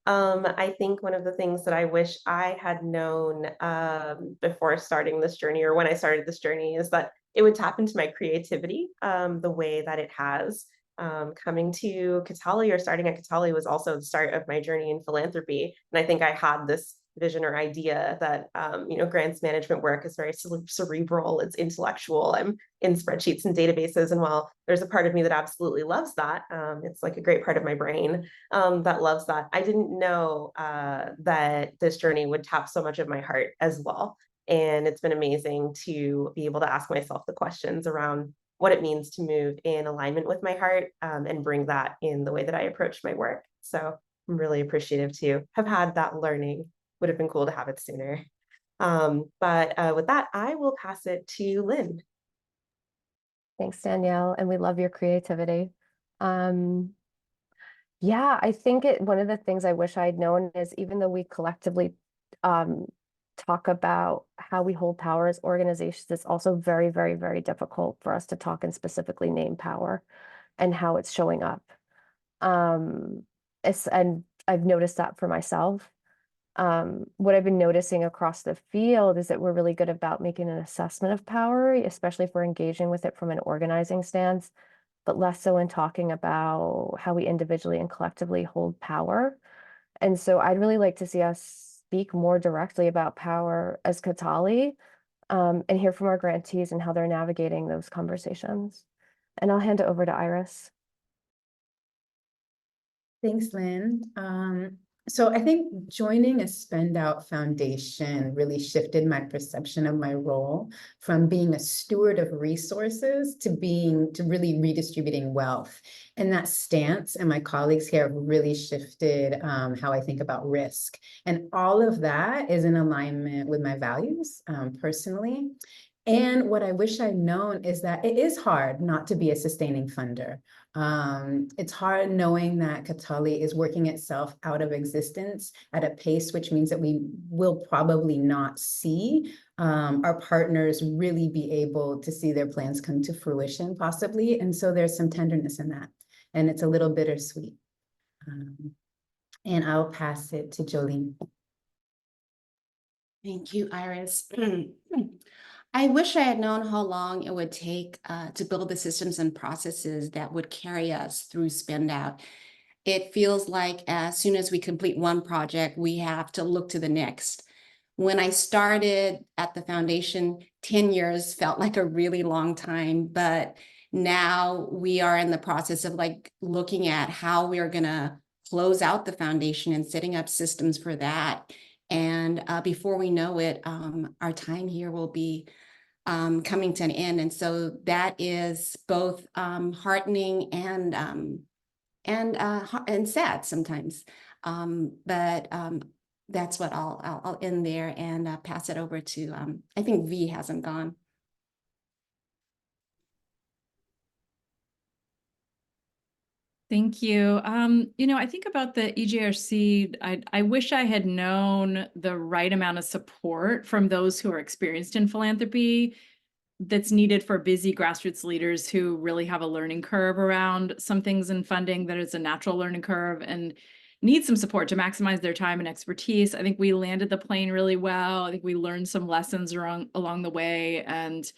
A: I think one of the things that I wish I had known before starting this journey, or when I started this journey, is that it would tap into my creativity the way that it has. Coming to Kataly or starting at Kataly was also the start of my journey in philanthropy. And I think I had this vision or idea that, grants management work is very cerebral, it's intellectual. I'm in spreadsheets and databases. And while there's a part of me that absolutely loves that, it's like a great part of my brain that loves that. I didn't know that this journey would tap so much of my heart as well. And it's been amazing to be able to ask myself the questions around what it means to move in alignment with my heart and bring that in the way that I approach my work. So I'm really appreciative to have had that learning. Would have been cool to have it sooner. But with that, I will pass it to Lynn.
F: Thanks, Danielle, and we love your creativity. Yeah, I think one of the things I wish I had known is, even though we collectively talk about how we hold power as organizations, it's also very, very, very difficult for us to talk and specifically name power and how it's showing up. And I've noticed that for myself. What I've been noticing across the field is that we're really good about making an assessment of power, especially if we're engaging with it from an organizing stance, but less so in talking about how we individually and collectively hold power. And so I'd really like to see us speak more directly about power as Kataly, and hear from our grantees and how they're navigating those conversations. And I'll hand it over to Iris.
H: Thanks, Lynn. So I think joining a Spend Out Foundation really shifted my perception of my role from being a steward of resources to really redistributing wealth. And that stance and my colleagues here have really shifted how I think about risk. And all of that is in alignment with my values personally. And what I wish I'd known is that it is hard not to be a sustaining funder. It's hard knowing that Kataly is working itself out of existence at a pace, which means that we will probably not see our partners really be able to see their plans come to fruition, possibly. And so there's some tenderness in that, and it's a little bittersweet. And I'll pass it to Jolene.
E: Thank you, Iris. I wish I had known how long it would take to build the systems and processes that would carry us through Spend Out. It feels like as soon as we complete one project, we have to look to the next. When I started at the foundation, 10 years felt like a really long time, but now we are in the process of like looking at how we are gonna close out the foundation and setting up systems for that. And before we know it, our time here will be coming to an end. And so that is both heartening and sad sometimes. But that's what I'll end there and pass it over to, I think V hasn't gone.
D: Thank you. I think about the EJRC, I wish I had known the right amount of support from those who are experienced in philanthropy that's needed for busy grassroots leaders who really have a learning curve around some things in funding that is a natural learning curve and need some support to maximize their time and expertise. I think we landed the plane really well. I think we learned some lessons along the way, and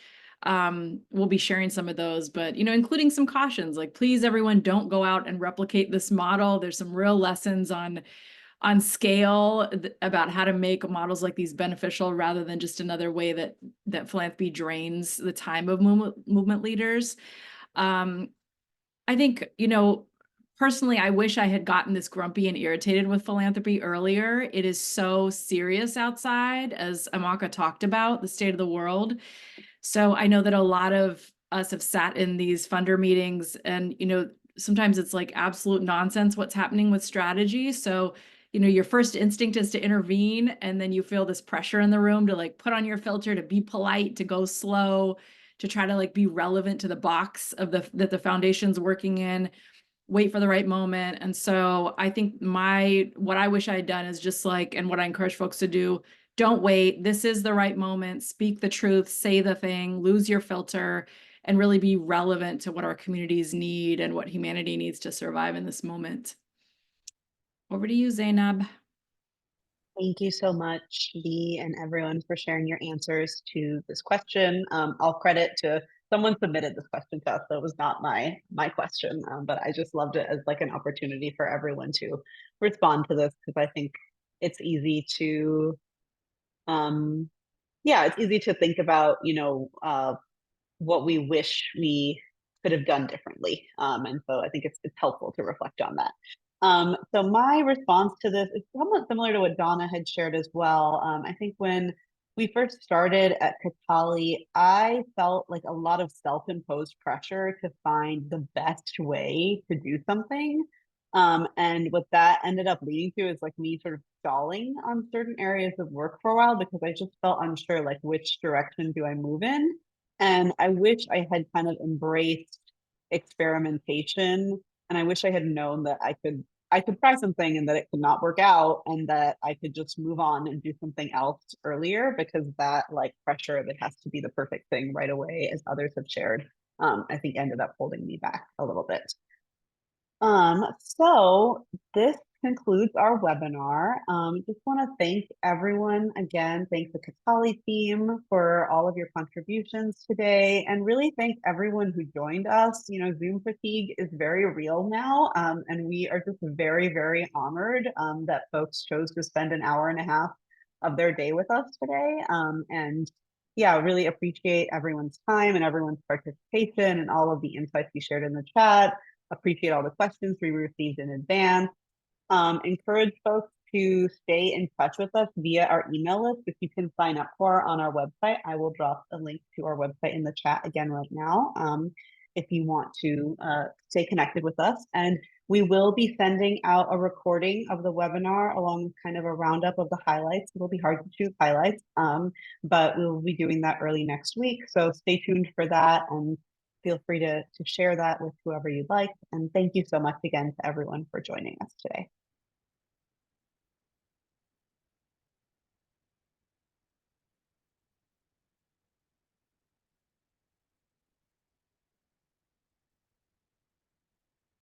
D: we'll be sharing some of those, but including some cautions, like please everyone don't go out and replicate this model. There's some real lessons on scale about how to make models like these beneficial rather than just another way that philanthropy drains the time of movement leaders. I think, personally, I wish I had gotten this grumpy and irritated with philanthropy earlier. It is so serious outside, as Amaka talked about, the state of the world. So I know that a lot of us have sat in these funder meetings and, sometimes it's like absolute nonsense what's happening with strategy. So, your first instinct is to intervene, and then you feel this pressure in the room to like put on your filter, to be polite, to go slow, to try to like be relevant to the box of that the foundation's working in, wait for the right moment. And so I think what I wish I had done is just like, and what I encourage folks to do, don't wait. This is the right moment. Speak the truth, say the thing, lose your filter, and really be relevant to what our communities need and what humanity needs to survive in this moment. Over to you, Zainab.
G: Thank you so much, Lee, and everyone for sharing your answers to this question. I'll credit to someone submitted this question to us, so it was not my question, but I just loved it as like an opportunity for everyone to respond to this, because I think it's easy to, it's easy to think about, what we wish we could have done differently. And so I think it's helpful to reflect on that. So my response to this is somewhat similar to what Donna had shared as well. I think when we first started at Kataly, I felt like a lot of self-imposed pressure to find the best way to do something. And what that ended up leading to is like me sort of stalling on certain areas of work for a while, because I just felt unsure, like which direction do I move in? And I wish I had kind of embraced experimentation, and I wish I had known that I could try something and that it could not work out, and that I could just move on and do something else earlier, because that like pressure that has to be the perfect thing right away, as others have shared, I think ended up holding me back a little bit. So this concludes our webinar. Just want to thank everyone again. Thank the Kataly team for all of your contributions today, and really thank everyone who joined us. Zoom fatigue is very real now, and we are just very, very honored that folks chose to spend an hour and a half of their day with us today. And yeah, really appreciate everyone's time and everyone's participation and all of the insights you shared in the chat. Appreciate all the questions we received in advance. Encourage folks to stay in touch with us via our email list, which you can sign up for on our website. I will drop a link to our website in the chat again right now, if you want to stay connected with us. And we will be sending out a recording of the webinar along with kind of a roundup of the highlights. It'll be hard to choose highlights, but we'll be doing that early next week. So stay tuned for that, and feel free to share that with whoever you'd like. And thank you so much again to everyone for joining us today.